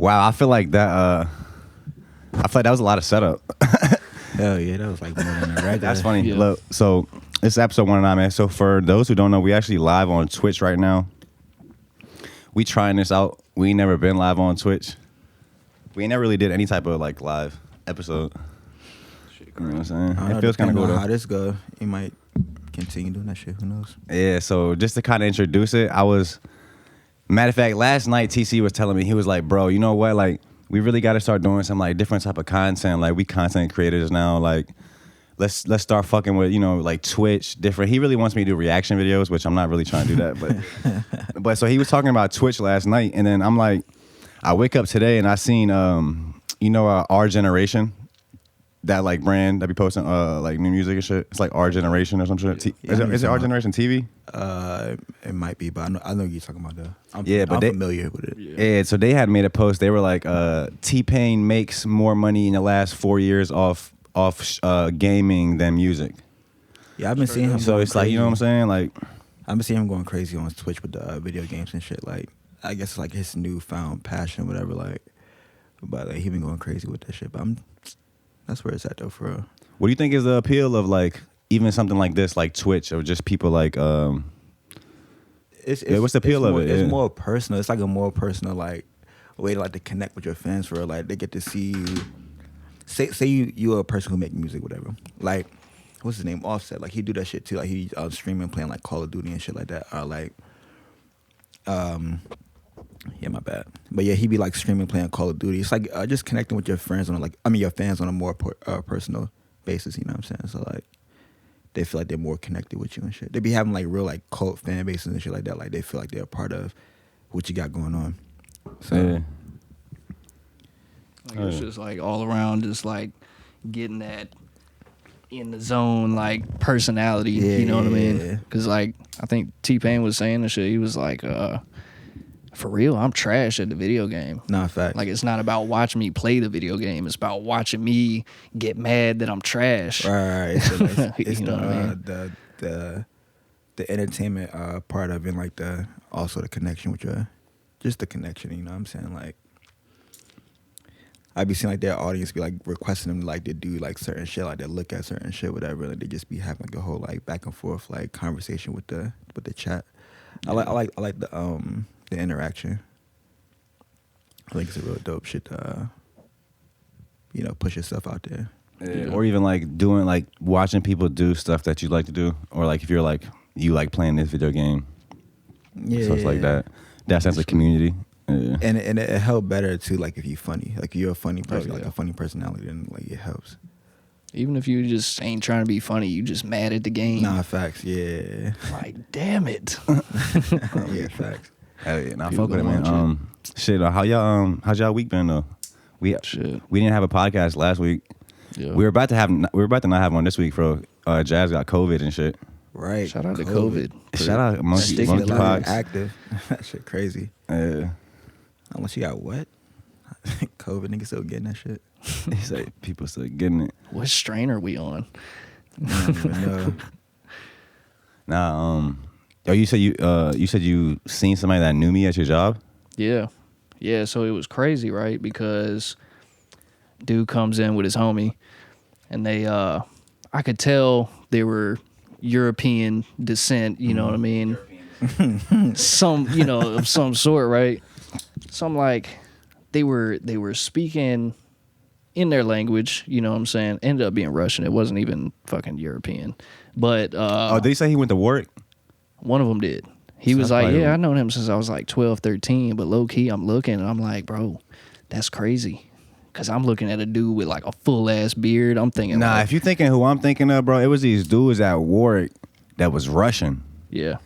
Wow, I feel like that was a lot of setup. Hell yeah, that was like more than a regular. That's funny. Yeah. Look, so it's episode 109, man. So for those who don't know, we actually live on Twitch right now. We trying this out. We ain't never been live on Twitch. We ain't never really did any type of like live episode. You know what I'm saying? It feels kind of cool though. How this go, you might continue doing that shit. Who knows? Yeah, so just to kind of introduce it, matter of fact, last night TC was telling me, he was like, bro, you know what? Like, we really got to start doing some like different type of content. Like, we content creators now. Like, let's start fucking with, you know, like Twitch, different. He really wants me to do reaction videos, which I'm not really trying to do that. But so he was talking about Twitch last night, and then I'm like, I wake up today and I seen, you know, Our Generation. That like brand that be posting like new music and shit. It's like Our Generation or some shit. Is it Our Generation TV? It might be, but I know you're talking about that. I'm familiar with it. Yeah, so they had made a post. They were like, T-Pain makes more money in the last 4 years off gaming than music. Yeah, I've been seeing him. So it's like, you know what I'm saying? Like, I've been seeing him going crazy on Twitch with the video games and shit. Like, I guess it's like his newfound passion, whatever. Like, but like, he been going crazy with that shit. But that's where it's at though, for real. What do you think is the appeal of like even something like this, like Twitch, or just people like what's the appeal of it? It's more personal. It's like a more personal like way to like to connect with your fans, for real. Like they get to see you. Say you're a person who make music, whatever. Like what's his name? Offset. Like he do that shit too. Like he streaming, playing like Call of Duty and shit like that. Or like yeah, my bad. But yeah, he be like streaming, playing Call of Duty. It's like just connecting with your friends on your fans on a more personal basis. You know what I'm saying? So like, they feel like they're more connected with you and shit. They be having like real like cult fan bases and shit like that. Like they feel like they're a part of what you got going on. So yeah. Like, it's just like all around, just like getting that in the zone, like personality. Yeah, you know what I mean? yeah. Because like I think T-Pain was saying this shit. He was like, for real, I'm trash at the video game. Nah, fact. Like it's not about watching me play the video game. It's about watching me get mad that I'm trash. Right. So it's You know what I mean? the entertainment part of it, and like also the connection with just the connection. You know what I'm saying? Like I be seeing like their audience be like requesting them like to do like certain shit, like they look at certain shit, whatever. Like they just be having like a whole like back and forth like conversation with the chat. I like the interaction. I think it's a real dope shit to push yourself out there. Yeah. Or even like doing like watching people do stuff that you like to do, or like if you're like you like playing this video game. Yeah. So it's like that sense of community. Yeah. And it helped better too, like if you're funny. Like if you're a funny person, like a funny personality, then like it helps. Even if you just ain't trying to be funny, you just mad at the game. Nah, facts, yeah. Like, damn it. Yeah, facts. Hell yeah, nah, People fuck with it, go man. on Shit, how's y'all week been though? We didn't have a podcast last week. Yeah. We were about to not have one this week, bro. Jazz got COVID and shit. Right. Shout out to COVID. Shout out monkeypox. Active. That shit crazy. Yeah. Unless you got what? COVID, niggas still getting that shit. He said people still getting it. What strain are we on? I don't even know. Nah, you said you seen somebody that knew me at your job? Yeah. Yeah, so it was crazy, right? Because dude comes in with his homie, and they, I could tell they were European descent, you know what I mean? Some, of some sort, right? So I'm like, they were speaking in their language, you know what I'm saying? Ended up being Russian. It wasn't even fucking European. But did he say he went to work? One of them did. He was like, yeah, I known him since I was like 12, 13, but low key I'm looking and I'm like, bro, that's crazy. Cause I'm looking at a dude with like a full ass beard. I'm thinking, nah, if you thinking who I'm thinking of, bro, it was these dudes at Warwick that was Russian. Yeah.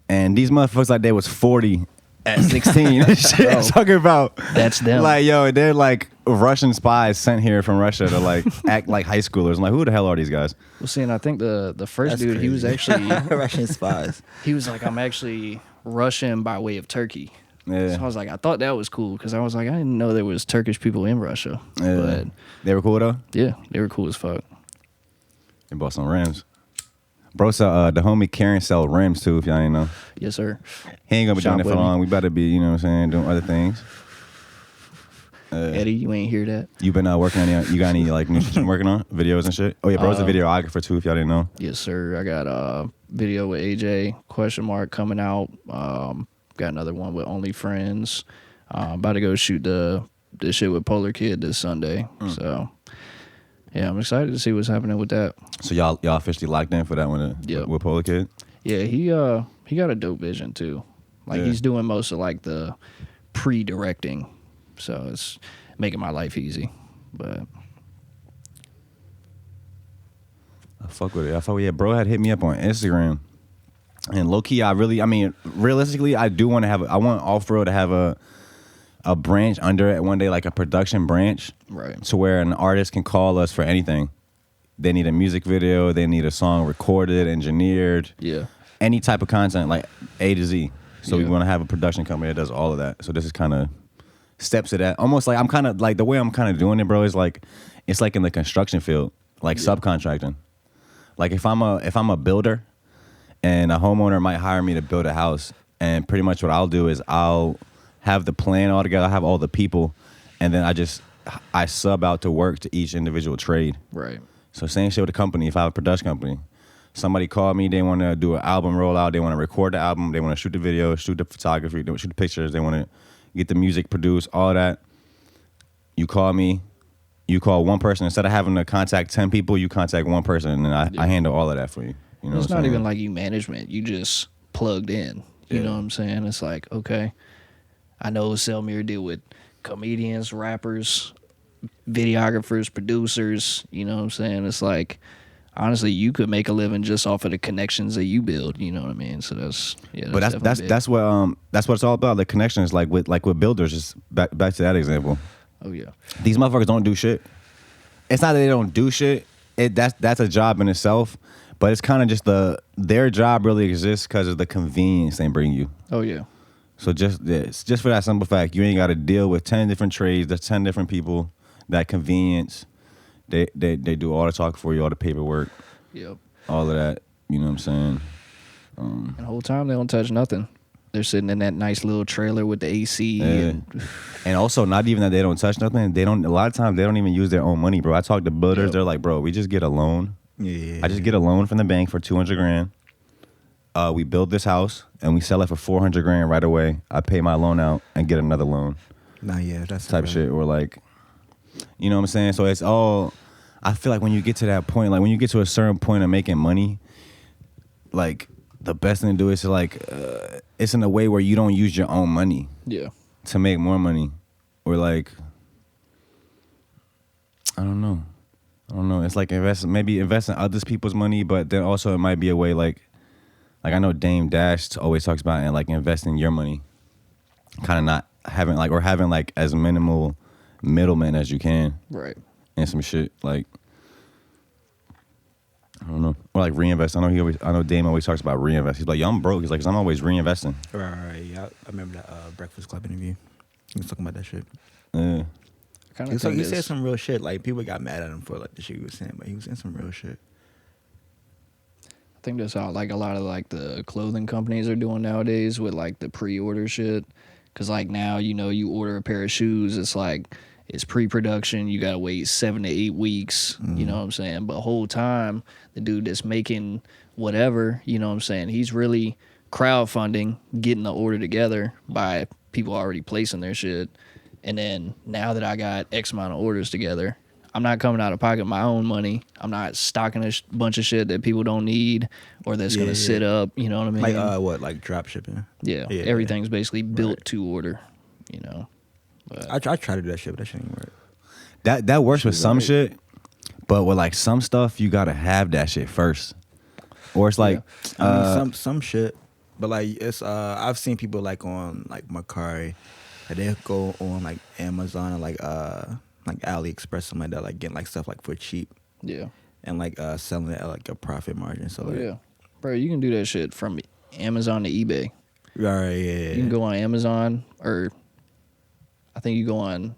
And these motherfuckers like they was 40 at 16 and shit. I'm talking about that's them. Like, yo, they're like Russian spies sent here from Russia to like act like high schoolers. I'm like, who the hell are these guys? Well, see, and I think the first That's dude, crazy. he was actually Russian spies. He was like, I'm actually Russian by way of Turkey. Yeah. So I was like, I thought that was cool because I was like, I didn't know there was Turkish people in Russia. Yeah. But They were cool though? yeah, they were cool as fuck. They bought some rims. Bro, so the homie Kieran sell rims too, if y'all ain't know. Yes, sir. He ain't gonna be Shop doing it for with me. long. We better be, you know what I'm saying, doing other things. Eddie, you ain't hear that? You been working on you got any like new shit you working on videos and shit? Oh yeah, bro's a videographer too. If y'all didn't know. Yes, sir. I got a video with AJ coming out. Got another one with Only Friends. About to go shoot the shit with Polar Kid this Sunday. So yeah, I'm excited to see what's happening with that. So y'all officially locked in for that one with Polar Kid? Yeah, he got a dope vision too. Like he's doing most of like the pre-directing, so it's making my life easy. But I fuck with it. Yeah, bro had hit me up on Instagram, and low key, realistically, I do want to I want Off-Road to have a branch under it one day, like a production branch, right? To where an artist can call us for anything. They need a music video, they need a song recorded, engineered, any type of content, like A to Z. So we want to have a production company that does all of that. So this is kind of steps to that. Almost like I'm kind of like the way I'm kind of doing it, bro, is like it's like in the construction field, like subcontracting. Like if I'm a builder and a homeowner might hire me to build a house, and pretty much what I'll do is I'll have the plan all together, I'll have all the people, and then I sub out to work to each individual trade. Right. So same shit with a company. If I have a production company, somebody called me, they want to do an album rollout, they want to record the album, they want to shoot the video, shoot the photography, they want to shoot the pictures, they want to get the music produced, all that. You call me, you call one person. Instead of having to contact 10 people, you contact one person, and I handle all of that for you. You know, it's not even like you management. You just plugged in. You know what I'm saying? It's like, okay, I know Selmir deal with comedians, rappers, videographers, producers. You know what I'm saying? It's like, honestly, you could make a living just off of the connections that you build. You know what I mean? So that's but that's what it's all about. The connections, like with builders. Just back to that example. Oh yeah, these motherfuckers don't do shit. It's not that they don't do shit. That's a job in itself. But it's kind of just their job really exists because of the convenience they bring you. Oh yeah. So just for that simple fact, you ain't got to deal with 10 different trades. There's 10 different people. That convenience. They do all the talk for you, all the paperwork. Yep. All of that. You know what I'm saying? And the whole time they don't touch nothing. They're sitting in that nice little trailer with the AC. And also, not even that they don't touch nothing. A lot of times they don't even use their own money, bro. I talk to builders. They're like, bro, we just get a loan. Yeah. I just get a loan from the bank for $200,000. We build this house and we sell it for $400,000 right away. I pay my loan out and get another loan. Nah, yeah, that's type shit. Or like, you know what I'm saying? So it's all. I feel like when you get to that point, like when you get to a certain point of making money, like the best thing to do is to like, it's in a way where you don't use your own money. Yeah. To make more money, or like, I don't know. It's like invest in other people's money, but then also it might be a way like I know Dame Dash always talks about and like investing your money, kind of not having like as minimal middlemen as you can, right? And some shit like I don't know, or like reinvest. I know Dame always talks about reinvest. He's like, yo, I'm broke. He's like, 'cause I'm always reinvesting. Right. Yeah, I remember that Breakfast Club interview. He was talking about that shit. Yeah. He said some real shit. Like people got mad at him for like the shit he was saying, but he was saying some real shit. I think that's how like a lot of like the clothing companies are doing nowadays with like the pre-order shit. Cause like now, you order a pair of shoes, it's like it's pre-production. You gotta wait 7 to 8 weeks. Mm-hmm. You know what I'm saying? But whole time, the dude that's making whatever, you know what I'm saying? He's really crowdfunding, getting the order together by people already placing their shit. And then now that I got X amount of orders together, I'm not coming out of pocket my own money. I'm not stocking a bunch of shit that people don't need or that's going to sit up. You know what I mean? Like like drop shipping? Yeah. Everything's basically built to order, But I tried to do that shit, but that shit didn't work. That works with some shit, but with like some stuff, you got to have that shit first. Or it's like... some shit, but like it's... I've seen people like on like Mercari, and they go on like Amazon and like AliExpress, something like that, like getting like stuff like for cheap. Yeah. And like selling it at like a profit margin. So like, yeah. Bro, you can do that shit from Amazon to eBay. Right, yeah. You can go on Amazon, or I think you go on...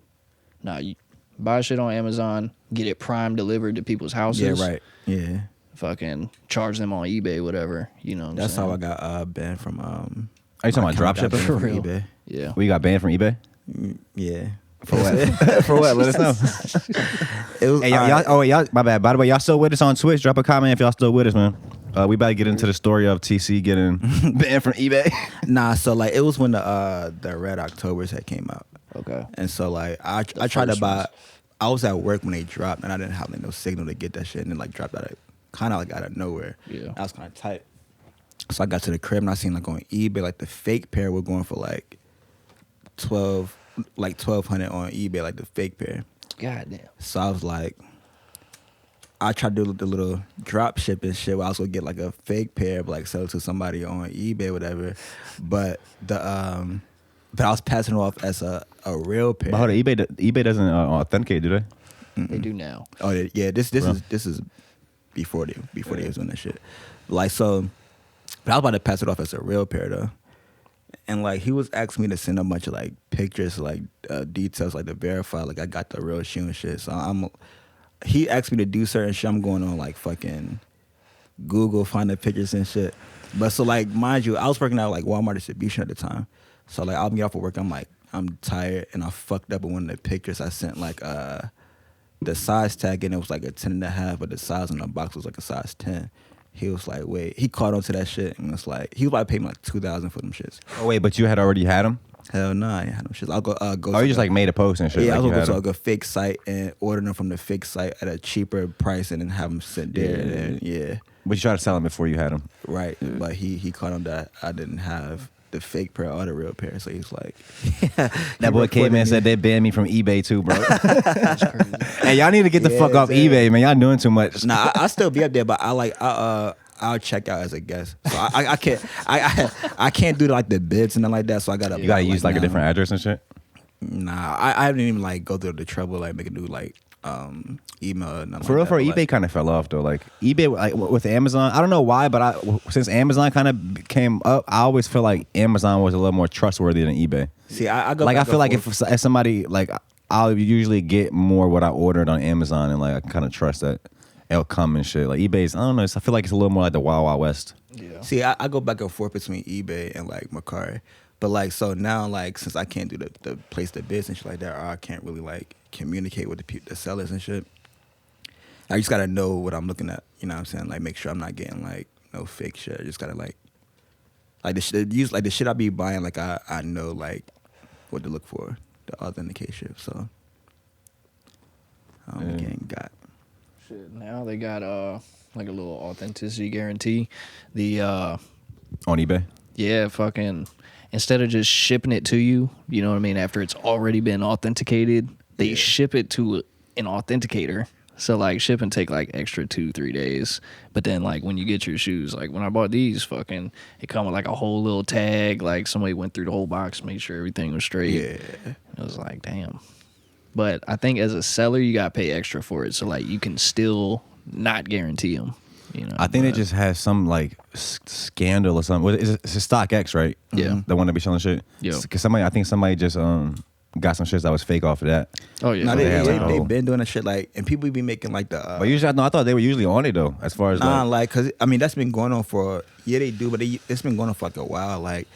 you buy shit on Amazon, get it prime delivered to people's houses. Yeah, right. Yeah. Fucking charge them on eBay, whatever. You know what I'm That's saying? how I got banned from... Are you talking about drop shipping? From eBay. Yeah. We got banned from eBay? Yeah. For what? For what? Let us know. It was Hey, y'all, my bad. By the way, y'all still with us on Twitch? Drop a comment if y'all still with us, man. We about to get into the story of TC getting banned from eBay. Nah, so like it was when the Red Octobers had came out. Okay. And so like I tried to buy. I was at work when they dropped, and I didn't have like no signal to get that shit, and it like dropped out of kind of like out of nowhere. Yeah. I was kind of tight. So I got to the crib and I seen like on eBay like the fake pair were going for like 1,200 on eBay, like the fake pair. Goddamn. So I was like, I tried to do the little drop shipping shit where I was gonna get like a fake pair, but like sell it to somebody on eBay, whatever. But I was passing it off as a real pair. But hold on, eBay doesn't authenticate, do they? They do now. Oh yeah, this is before they was doing that shit. Like so, but I was about to pass it off as a real pair though. And like he was asking me to send a bunch of like pictures, like details, like to verify like I got the real shoe and shit. So he asked me to do certain shit. I'm going on like fucking Google finding pictures and shit. But so like mind you, I was working at like Walmart distribution at the time. So like I'll be off of work. I'm like I'm tired and I fucked up with one of the pictures. I sent like the size tag and it was like a 10.5, but the size on the box was like a size 10. He was like, wait, he caught on to that shit and it's like he was about to pay me like $2,000 for them shits. Oh wait, but you had already had them? Hell no, I ain't had them shits. I'll go. Oh, you just like made a post and shit. Yeah, like I was you gonna had go to 'em. like a fake site and order them from the fake site at a cheaper price and then have them sit there. Yeah. And yeah, But you tried to sell them before you had them. right. But he caught on that I didn't have the fake pair or the real pair, so he's like, That boy came in and said they banned me from eBay too, bro. That's crazy. Hey, y'all need to get the Yeah, fuck off exactly. eBay, man. Y'all doing too much. Nah, I still be up there, but I'll check out as a guest. So I can't do like the bids and nothing like that. So I gotta You gotta use like a different address and shit. Nah, I didn't even like go through the trouble like make a new like email and nothing For real, like for that. eBay kind of fell off though. Like eBay, like with Amazon, I don't know why, but since Amazon kind of came up, I always feel like Amazon was a little more trustworthy than eBay. See, I go Like I back feel and like forth. if somebody like I'll usually get more what I ordered on Amazon, and like I kind of trust that it'll come and shit. Like eBay's, I don't know. I feel like it's a little more like the Wild Wild West. Yeah. See, I go back and forth between eBay and like Mercari. But like so now like since I can't do the place the bids and shit like that, or I can't really like communicate with the sellers and shit. I just gotta know what I'm looking at. You know what I'm saying? Like make sure I'm not getting like no fake shit. I just gotta like the shit I be buying. Like I know like what to look for, the authentication. So I don't be getting got. Shit. Now they got like a little authenticity guarantee. The On eBay? yeah, fucking instead of just shipping it to you, you know what I mean, after it's already been authenticated, they ship it to an authenticator. So like shipping take like extra 2-3 days. But then like when you get your shoes, like when I bought these, fucking it come with like a whole little tag, like somebody went through the whole box, made sure everything was straight. Yeah. It was like, damn. But I think as a seller, you gotta pay extra for it, so like you can still not guarantee them. You know, I think but- it just has some like scandal or something. It's a StockX, right? Yeah. The one that be selling shit. Yeah. Because I think somebody just got some shit that was fake off of that. Oh yeah. No, they had, like, they oh. been doing that shit like, and people be making like the. But usually, I thought they were usually on it though. As far as Nah, like, like, cause I mean that's been going on for they do, but it's been going on for like a while. Like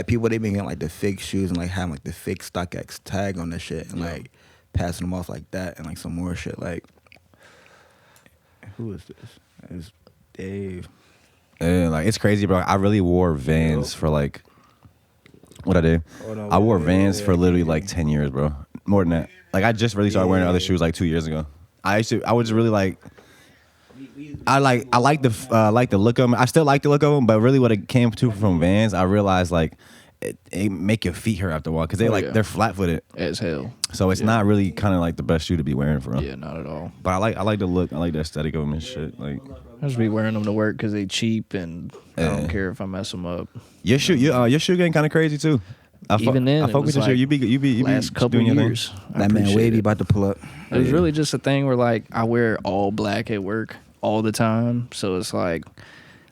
people they been getting like the fake shoes and like having like the fake StockX tag on the shit and like passing them off like that and like some more shit. Like, who is this? It's Dave. yeah, like it's crazy, bro. I really wore Vans for like what I did. Hold on, I wore wait, Vans wait, for literally wait. like 10 years, bro. More than that. Like I just really started wearing other shoes like 2 years ago. I was really like. I like the look of them. I still like the look of them, but really what it came to from Vans, I realized like it make your feet hurt after a while because they they're flat footed, as hell. so it's not really kind of like the best shoe to be wearing for real. Yeah, not at all. But I like the look, I like the aesthetic of them and shit. Like I just be wearing them to work because they cheap and I Yeah. don't care if I mess them up. your shoe getting kind of crazy too. Even then, I it fuck was with your shoe. like You be last couple doing your thing. years. I That man appreciate Wavy it. about to pull up. It was really just a thing where like I wear all black at work all the time, so it's like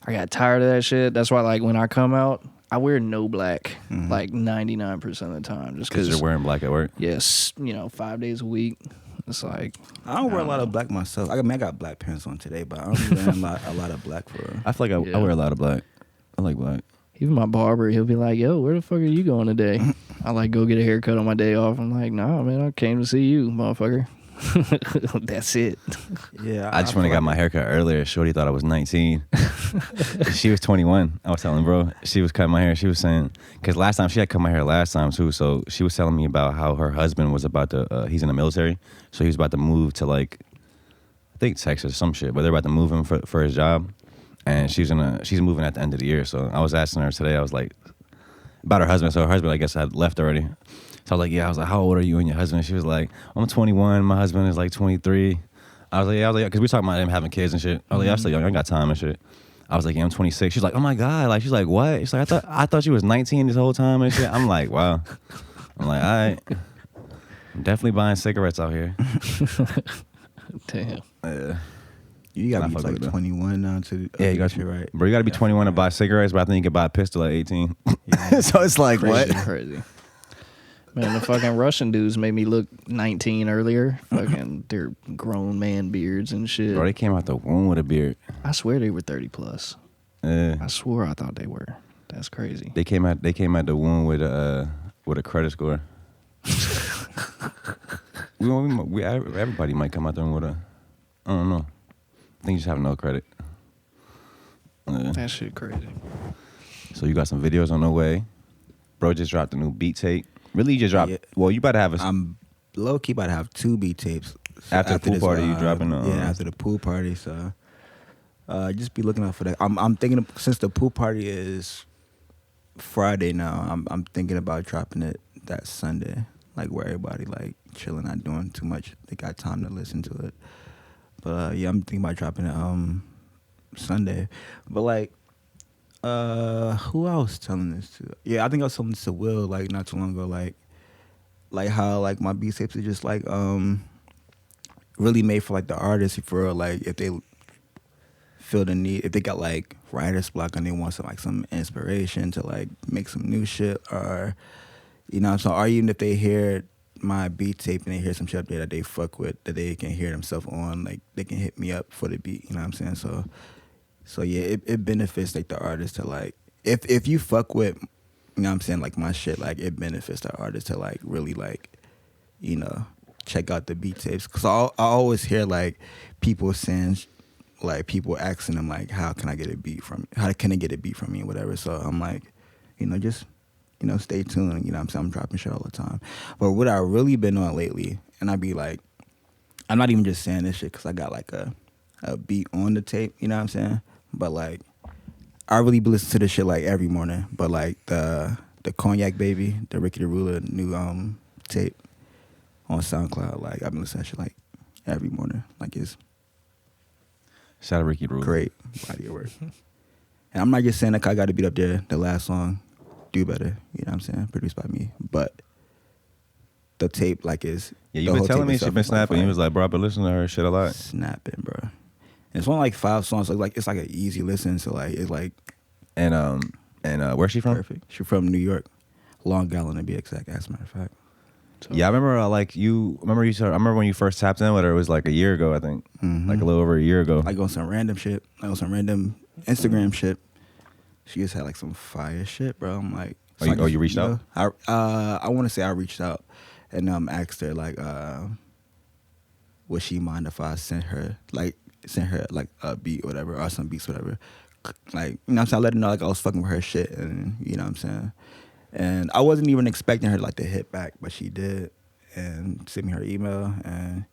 I got tired of that shit. That's why like when I come out, I wear no black like 99% of the time, just Because because you're wearing black at work. yes, 5 days a week. It's like I don't wear a lot of black myself. I got black pants on today, but I don't be wearing a lot of black for real. I feel like I Yeah. wear a lot of black. I like black. Even my barber, he'll be like, "Yo, where the fuck are you going today?" I like go get a haircut on my day off. I'm like, "Nah, man, I came to see you, motherfucker." That's it. Yeah, I just went and got my haircut earlier. Shorty thought I was 19. She was 21. I was telling bro, she was cutting my hair. She was saying, because last time she had cut my hair last time too. So she was telling me about how her husband was about to, he's in the military. So he was about to move to like, I think Texas or some shit, but they're about to move him for his job. And she's moving at the end of the year. So I was asking her today, I was like, about her husband. So her husband, I guess, had left already. So I was like, yeah. I was like, how old are you and your husband? She was like, I'm 21. My husband is like 23. I was like, because we were talking about him having kids and shit. I was like, yeah, I'm still young. I got time and shit. I was like, yeah, I'm 26. She's like, oh my God. Like, she's like, what? She's like, I thought she was 19 this whole time and shit. I'm like, wow. I'm like, all right. I'm definitely buying cigarettes out here. Damn. You gotta be fuck like with it, 21 now to Yeah, you got shit, right? Bro, you got to be 21 to buy cigarettes, but I think you can buy a pistol at 18. Yeah. So it's like, Crazy, what? crazy. Man, the fucking Russian dudes made me look 19 earlier. Fucking, they're grown man beards and shit. Bro, they came out the womb with a beard. I swear they were 30 plus. I swore I thought they were. That's crazy. They came out the womb with a credit score. Everybody might come out there with a, I don't know. I think you just have no credit. That shit crazy. So you got some videos on the way. Bro just dropped a new beat tape. Really, you just dropped. Yeah. Well, you about to have a. I'm low key about to have 2 beat tapes. So after the pool party, you dropping? Yeah, after the pool party. So just be looking out for that. I'm thinking since the pool party is Friday now, I'm thinking about dropping it that Sunday, like where everybody like chilling, not doing too much. They got time to listen to it. But yeah, I'm thinking about dropping it Sunday. But like, who I was telling this to? Yeah, I think I was telling this to Will like not too long ago. Like how like my beat tapes are just like really made for like the artists for real. Like if they feel the need, if they got like writer's block and they want some inspiration to like make some new shit, or you know what I'm saying, or even if they hear my beat tape and they hear some shit up there that they fuck with, that they can hear themselves on, like they can hit me up for the beat, you know what I'm saying? So yeah, it benefits like the artist to like, if you fuck with, you know what I'm saying, like my shit, like it benefits the artist to like really like, you know, check out the beat tapes. Cause I always hear like people saying, like people asking them like, how can I get a beat from me or whatever. So I'm like, you know, just, you know, stay tuned. You know what I'm saying? I'm dropping shit all the time. But what I really been on lately, and I be like, I'm not even just saying this shit because I got like a beat on the tape, you know what I'm saying? But like, I really be listening to this shit like every morning. But like the Cognac Baby, the Ricky the Ruler new tape on SoundCloud, like I've been listening to that shit like every morning. Like it's shout out Ricky the Ruler. Great body of work. And I'm not just saying like I got to beat up there the last song, Do Better, you know what I'm saying, produced by me. But the tape like is you've been telling me she been snapping. He was like, bro, I've been listening to her shit a lot. Snapping, bro. And it's only like 5 songs, so like it's like an easy listen. So like it's like and where's she from? Perfect. She's from New York, Long Island to be exact. As a matter of fact. So. Yeah, I remember I remember when you first tapped in with her. It was like a year ago, I think, like a little over a year ago. Like on some random shit, like on some random Instagram shit. She just had like some fire shit, bro. I'm like, you reached out? I want to say I reached out and asked her like, would she mind if I sent her like a beat or whatever, or some beats, whatever. Like, you know what I'm saying? I let her know like I was fucking with her shit, and you know what I'm saying? And I wasn't even expecting her like to hit back, but she did, and sent me her email, and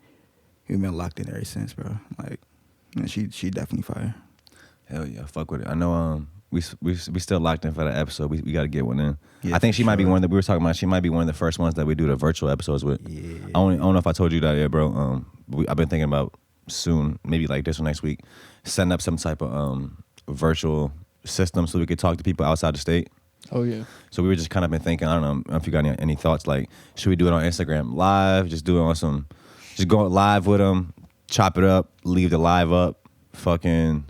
we've been locked in ever since, bro. Like, and she definitely fire. Hell yeah, fuck with it. I know we still locked in for that episode. We got to get one in. Yeah, I think she might be one that we were talking about. She might be one of the first ones that we do the virtual episodes with. Yeah. I don't know if I told you that yet, bro. I've been thinking about soon, maybe like this or next week, setting up some type of virtual system so we could talk to people outside the state. Oh yeah. So we were just kind of been thinking, I don't know if you got any thoughts, like should we do it on Instagram live, just do it on just go live with them, chop it up, leave the live up, fucking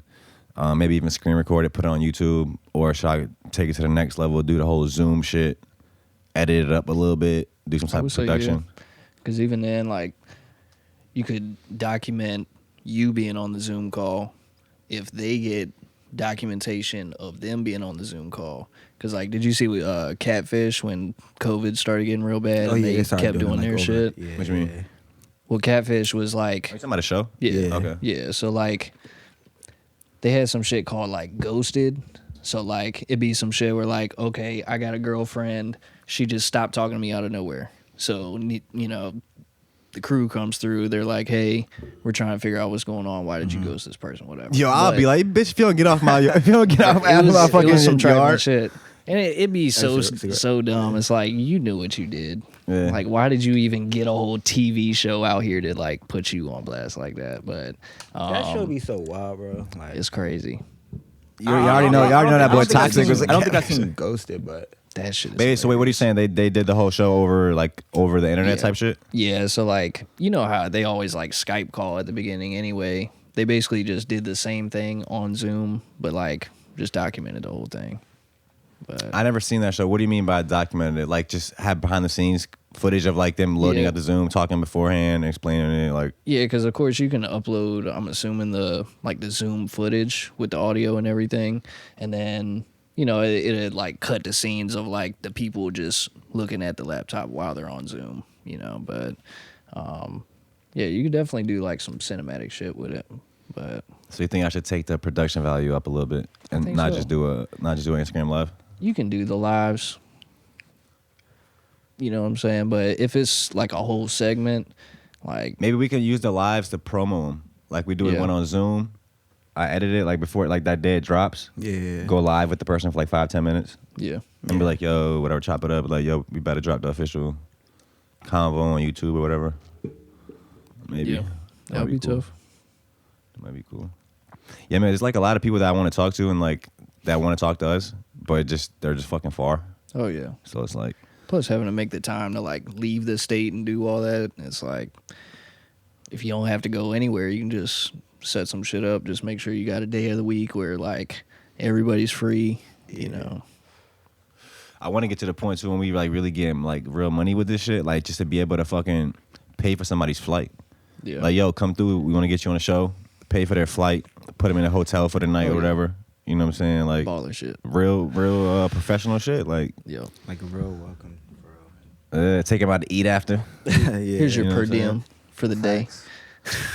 maybe even screen record it, put it on YouTube, or should I take it to the next level, do the whole Zoom shit, edit it up a little bit, do some type of production? Because even then, like, you could document you being on the Zoom call. If they get documentation of them being on the Zoom call. Because, like, did you see Catfish when COVID started getting real bad and they kept doing their shit? Yeah. What you mean? Well, Catfish was like... Are you talking about a show? Yeah. Okay. Yeah, so, like, they had some shit called, like, Ghosted. So, like, it'd be some shit where, like, okay, I got a girlfriend. She just stopped talking to me out of nowhere. So, you know, the crew comes through. They're like, hey, we're trying to figure out what's going on. Why did you ghost this person? Whatever. Yo, I'll be like, bitch, if you don't get off my, if you don't get off it my fucking was some trifling yard. shit. And it'd be so dumb. It's like, you knew what you did. Yeah. Like, why did you even get a whole TV show out here to, like, put you on blast like that? But that show be so wild, bro. Like, it's crazy. You already know that boy Toxic was. I don't think I've seen Ghosted, but That shit is Babe, so wait, what are you saying? They did the whole show over the internet type shit? Yeah, so like, you know how they always like Skype call at the beginning anyway. They basically just did the same thing on Zoom, but like just documented the whole thing. But I never seen that show. What do you mean by documented it? Like just have behind the scenes footage of like them loading up the Zoom, talking beforehand, explaining it, like yeah, because of course you can upload, I'm assuming the Zoom footage with the audio and everything, and then you know it'd like cut the scenes of like the people just looking at the laptop while they're on Zoom, you know. But yeah, you could definitely do like some cinematic shit with it. But so you think I should take the production value up a little bit and not just do an Instagram live? You can do the lives. You know what I'm saying? But if it's like a whole segment, like maybe we can use the lives to promo them. Like we do it one on Zoom. I edit it like before like that day it drops. Yeah. Go live with the person for like 5-10 minutes. Yeah. And be like, yo, whatever, chop it up. Like, yo, we better drop the official convo on YouTube or whatever. Maybe. Yeah. That would be cool. tough. That might be cool. Yeah, man, there's like a lot of people that I want to talk to and like that want to talk to us, but they're just fucking far. Oh yeah. So it's like Plus having to make the time to like leave the state and do all that, it's like if you don't have to go anywhere, you can just set some shit up. Just make sure you got a day of the week where like everybody's free, you know. I want to get to the point too when we like really get like real money with this shit, like just to be able to fucking pay for somebody's flight. Yeah. Like, yo, come through. We want to get you on a show. Pay for their flight. Put them in a hotel for the night or whatever. You know what I'm saying? Like baller shit. Real professional shit. Like, Yo. Like a real welcome, take them out to eat after. yeah. Here's your you know per what I'm saying? diem for the day.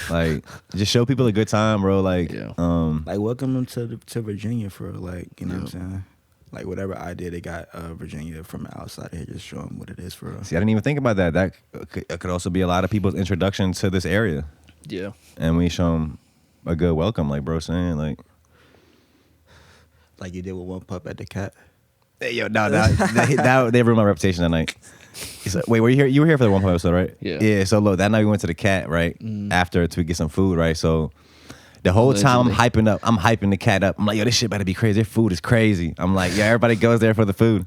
Like, just show people a good time, bro. Like, like welcome them to Virginia for like, you know what I'm saying? Like whatever idea they got Virginia from outside here, just show them what it is for us. See, I didn't even think about that. That could also be a lot of people's introduction to this area. Yeah. And we show them a good welcome, like bro saying, like you did with one pup at the cat. Hey, yo, no, they ruined my reputation that night. He's like, wait, were you here? You were here for the one episode, right? Yeah. Yeah. So look, that night we went to the cat, right? After to get some food, right? So the whole time I'm hyping the cat up. I'm like, yo, this shit better be crazy. Their food is crazy. I'm like, yeah, everybody goes there for the food.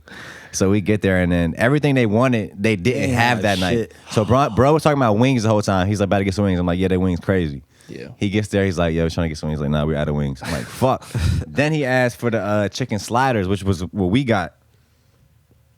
So we get there and then everything they wanted, they didn't have that night. So bro was talking about wings the whole time. He's like, about to get some wings. I'm like, yeah, their wings crazy. Yeah. He gets there, he's like, yo, trying to get some wings. He's like, nah, we're out of wings. I'm like, fuck. Then he asked for the chicken sliders, which was what we got.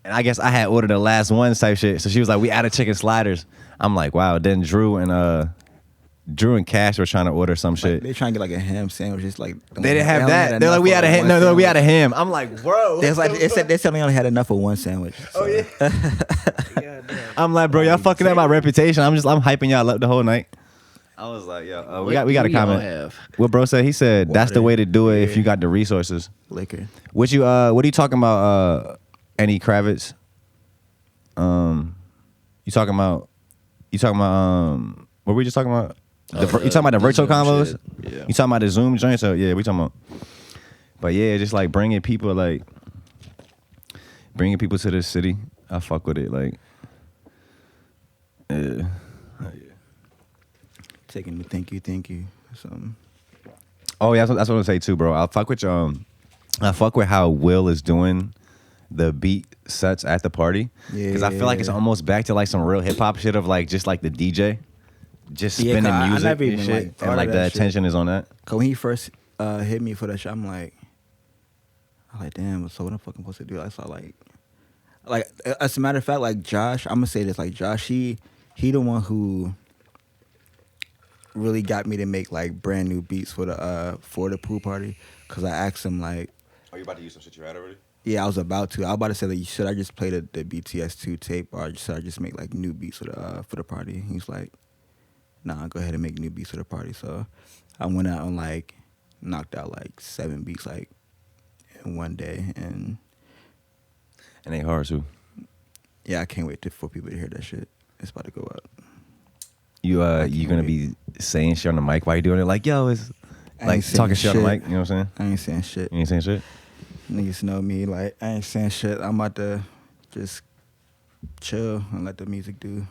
And I guess I had ordered the last one type shit. So she was like, we out of chicken sliders. I'm like, wow. Then Drew and Cash were trying to order some shit. They trying to get like a ham sandwich. It's like They didn't have that. They're like, we had a ham. No, we had a ham. I'm like, bro. They said they only had enough of one sandwich. So. Oh yeah. I'm like, bro, y'all fucking up my reputation. I'm hyping y'all up the whole night. I was like, yo, we got a comment. What bro said? He said that's the way to do it if you got the resources. Liquor. What are you talking about? Any Kravitz? You talking about? What were we just talking about? You talking about the virtual convos? Yeah. You talking about the Zoom joint? So yeah, we talking about. But yeah, just like bringing people to this city. I fuck with it. Like, yeah. Taking the thank you. Something. Oh yeah, that's what I'm say too, bro. I fuck with how Will is doing the beat sets at the party. Yeah. Because I feel like it's almost back to like some real hip hop shit of like just like the DJ just spinning music I never even, and shit. like, And like the attention is on that. Cause when he first hit me for that shit, I'm like, damn, so what I'm fucking supposed to do? I saw like as a matter of fact, like Josh, I'm gonna say this, like Josh, he the one who really got me to make like brand new beats for the pool party. Cause I asked him like, Are you about to use some shit you had already? yeah, I was about to. I was about to say like, should I just play the BTS2 tape or should I just make like new beats for the party? He's like, nah, go ahead and make new beats for the party. So I went out and like knocked out like 7 beats like in one day, and It ain't hard too. yeah, I can't wait for people to hear that shit. It's about to go up. You gonna be saying shit on the mic while you doing it? Like, yo, it's like talking shit on the mic. You know what I'm saying? I ain't saying shit. You ain't saying shit. Niggas know me. Like, I ain't saying shit. I'm about to just chill and let the music do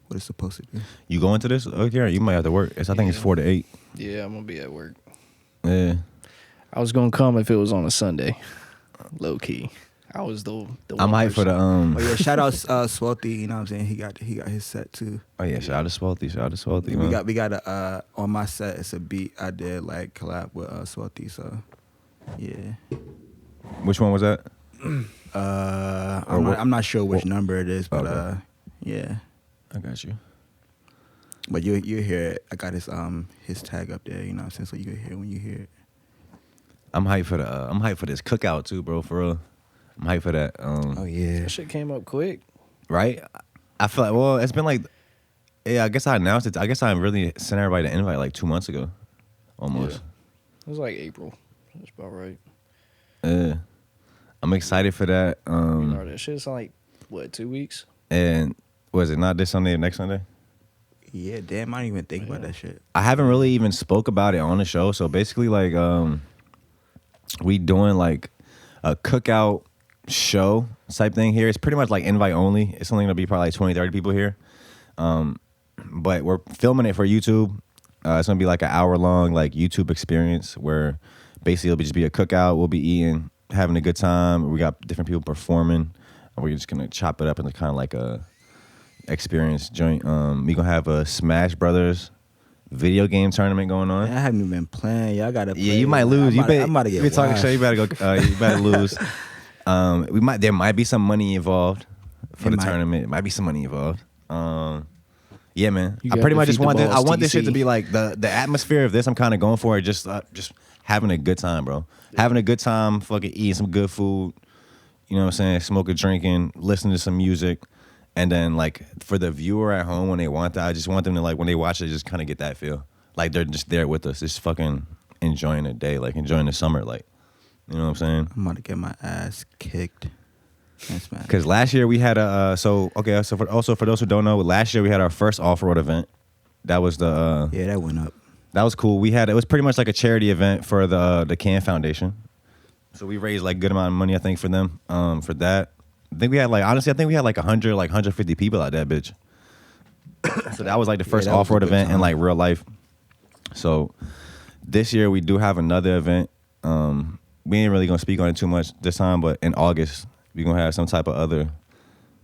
what it's supposed to do. You going to this? Okay, you might have to work. I think it's 4 to 8. Yeah, I'm gonna be at work. Yeah. I was gonna come if it was on a Sunday. Low key. I was the I'm hyped for the Oh yeah, shout out Swelty. You know what I'm saying? He got his set too. Oh yeah, shout out to Swelty. Shout out to Swelty. We got a on my set. It's a beat I did like collab with Swelty. So yeah. Which one was that? I'm not sure which number it is, but okay. Yeah. I got you. But you hear it. I got his tag up there. You know what I'm saying? So you hear when you hear it. I'm hyped for this cookout too, bro. For real. I'm hyped for that. Oh yeah. That shit came up quick. Right? I feel like, well, it's been like, yeah, I guess I announced it. I guess I really sent everybody the invite like 2 months ago. Almost. Yeah. It was like April. That's about right. Yeah. I'm excited for that. That shit's like, what, 2 weeks? And was it not this Sunday or next Sunday? Yeah, damn, I didn't even think about that shit. I haven't really even spoke about it on the show. So basically, like, we doing like a cookout show type thing here. It's pretty much like invite only. It's only gonna be probably like 20, 30 people here. But we're filming it for YouTube. It's gonna be like an hour long like YouTube experience where basically it'll just be a cookout. We'll be eating, having a good time. We got different people performing. And we're just gonna chop it up into kind of like a experience joint. We gonna have a Smash Brothers video game tournament going on. Man, I haven't even been playing. Y'all gotta play. Yeah, you might lose. I'm about to get talking washed. shit. You better go. You better lose. There might be some money involved for the tournament. It might be some money involved. Yeah, man. You I got pretty to much just feed the want this. I boss, want this shit TC. to be like the atmosphere of this. I'm kind of going for it. Just having a good time, bro. Having a good time. Fucking eating some good food. You know what I'm saying? Smoking, drinking, listening to some music. And then, like, for the viewer at home, when they want that, I just want them to, like, when they watch it, just kind of get that feel. Like, they're just there with us. Just fucking enjoying the day, like, enjoying the summer, like, you know what I'm saying? I'm about to get my ass kicked. Because last year we had for those who don't know, last year we had our first off-road event. That was the... yeah, that went up. That was cool. It was pretty much like a charity event for the Can Foundation. So we raised, like, good amount of money, I think, for them, for that. I think we had like 100, like 150 people at that bitch. So that was like the first off-road event in like real life. So this year we do have another event. We ain't really gonna speak on it too much this time, but in August we're gonna have some type of other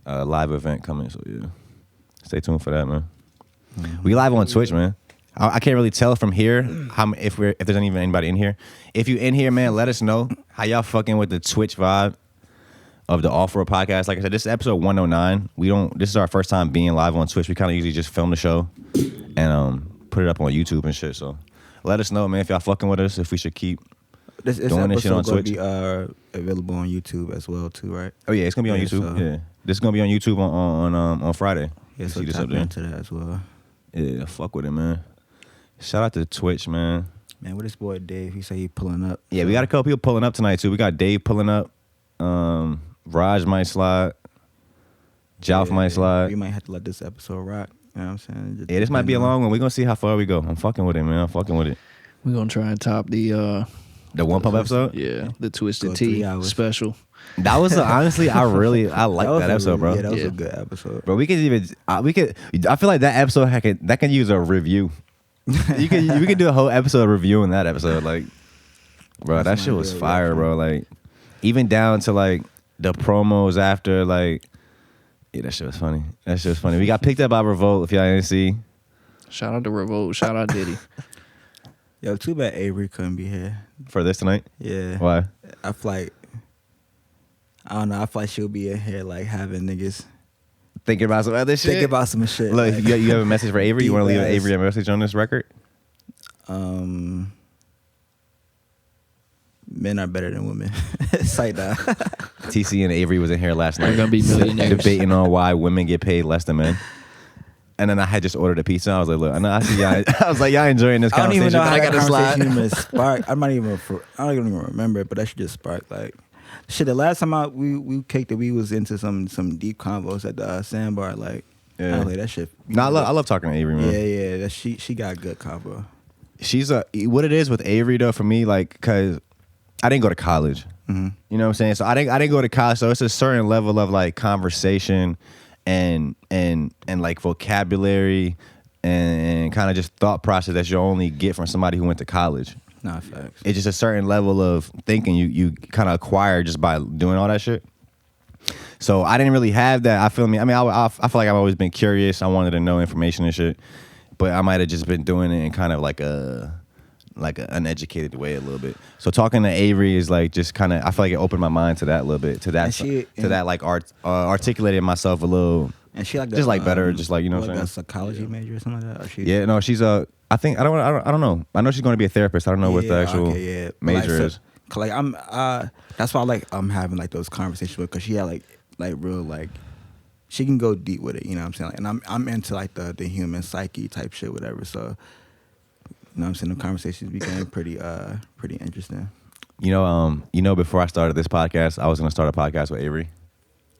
live event coming. So yeah, stay tuned for that, man. Mm-hmm. We live on Twitch, man. I can't really tell from here if there's even anybody in here. If you in here, man, let us know how y'all fucking with the Twitch vibe of the Off-Road Podcast. Like I said, this is episode 109. This is our first time being live on Twitch. We kind of usually just film the show and put it up on YouTube and shit. So let us know, man, if y'all fucking with us, if we should keep doing this shit on Twitch. This episode be available on YouTube as well too, right? Oh yeah, it's gonna be on YouTube. So. Yeah, this is gonna be on YouTube on Friday. Yeah, so tap into that as well. Yeah, fuck with it, man. Shout out to Twitch, man. Man, with this boy Dave, he say he pulling up. Yeah, we got a couple people pulling up tonight too. We got Dave pulling up. Raj might slide. Jalf might slide. We might have to let this episode rock. You know what I'm saying? Yeah, this might be a long one. We're going to see how far we go. I'm fucking with it, man. I'm fucking with it. We're going to try and top the One Pump episode? Yeah, the Twisted Tea special. That was honestly, I like that episode, bro. Yeah, that was a good episode. Bro, I feel like that episode that can use a review. We could do a whole episode reviewing that episode. Like, bro, that shit was fire, bro. Like, even down to like the promos after, like, yeah, that shit was funny. We got picked up by Revolt, if y'all didn't see. Shout out to Revolt. Shout out Diddy. Yo, too bad Avery couldn't be here. For this tonight? Yeah. Why? I feel like she'll be in here like having niggas Thinking about some other shit. Thinking about some shit. Look, like, you have a message for Avery. You want to leave deep-ass. Avery a message on this record? Men are better than women. Sight down. TC and Avery was in here last night. We're gonna be millionaires. Debating on why women get paid less than men. And then I had just ordered a pizza. I was like, look, I know I see y'all. I was like, y'all enjoying this I don't conversation. even know but how I that gotta slide. conversation even sparked. I don't even remember it, but that shit just sparked. Like, shit, the last time we kicked it, we was into some deep convos at the sandbar. Like, Yeah. I was like, that shit. No, I love talking to Avery, man. Yeah. That she got good convo. She's what it is with Avery though for me, like, cause I didn't go to college. Mm-hmm. You know what I'm saying? So I didn't go to college. So it's a certain level of like conversation and like vocabulary and kind of just thought process that you only get from somebody who went to college. Nah, facts. It's just a certain level of thinking you kind of acquire just by doing all that shit. So I didn't really have that. I feel me. I mean, I feel like I've always been curious. I wanted to know information and shit, but I might have just been doing it in kind of like an uneducated way a little bit. So talking to Avery is like just kind of, I feel like it opened my mind to that a little bit, to that like articulating myself a little. And she like just like better, just like, you know what I'm a saying? psychology major or something like that. Or she, Yeah, no, she's I don't know. I know she's going to be a therapist. I don't know what the actual But major like, is. Like I'm that's why I'm having like those conversations with, because she had like real like, she can go deep with it, you know what I'm saying? Like, and I'm into like the human psyche type shit, whatever. So, you know what I'm saying, the conversations became pretty interesting. You know, before I started this podcast, I was going to start a podcast with Avery,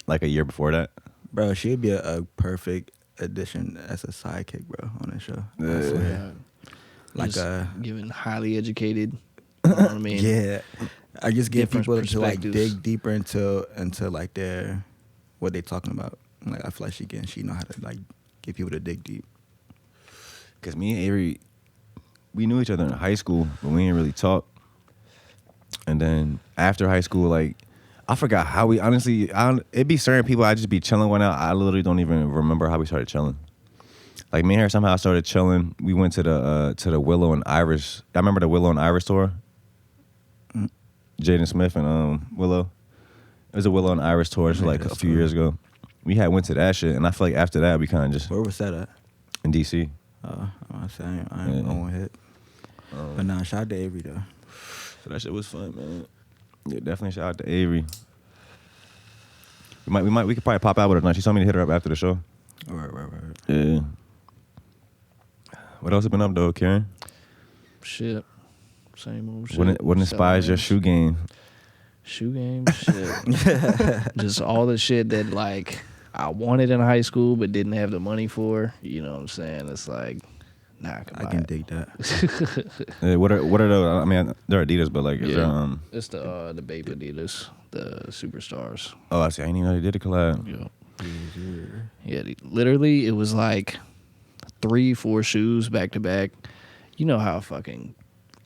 like a year before that. Bro, she'd be a perfect addition as a sidekick, bro, on the show. I swear. Like just giving highly educated. You know what I mean? Yeah, I just get Different people to like perspectives. dig deeper into like their what they talking about. Like I feel like she know how to like get people to dig deep. Because me and Avery, we knew each other in high school, but we didn't really talk. And then after high school, like, I forgot how we, honestly, it'd be certain people I'd just be chilling one out. I literally don't even remember how we started chilling. Like, me and her somehow started chilling. We went to the Willow and Iris. I remember the Willow and Iris tour. Jaden Smith and Willow. It was a Willow and Iris tour. This was like a few years ago. We had went to that shit, and I feel like after that, we kind of just... Where was that at? In D.C. I ain't on hit. But nah, shout out to Avery, though. So that shit was fun, man. Yeah, definitely shout out to Avery. We could probably pop out with her tonight. She told me to hit her up after the show. Right. Yeah. What else have been up, though, Kieran? Shit. Same old shit. What inspires your shoe game? Shoe game? Shit. Just all the shit that, like, I wanted in high school but didn't have the money for. You know what I'm saying? It's like, nah, I can dig that. What are those? I mean, they're Adidas, but like, is there, it's the Bape Adidas, the Superstars. Oh, I see. I didn't even know they did a collab. Yeah. Yeah, literally, it was like 3-4 shoes back to back. You know how fucking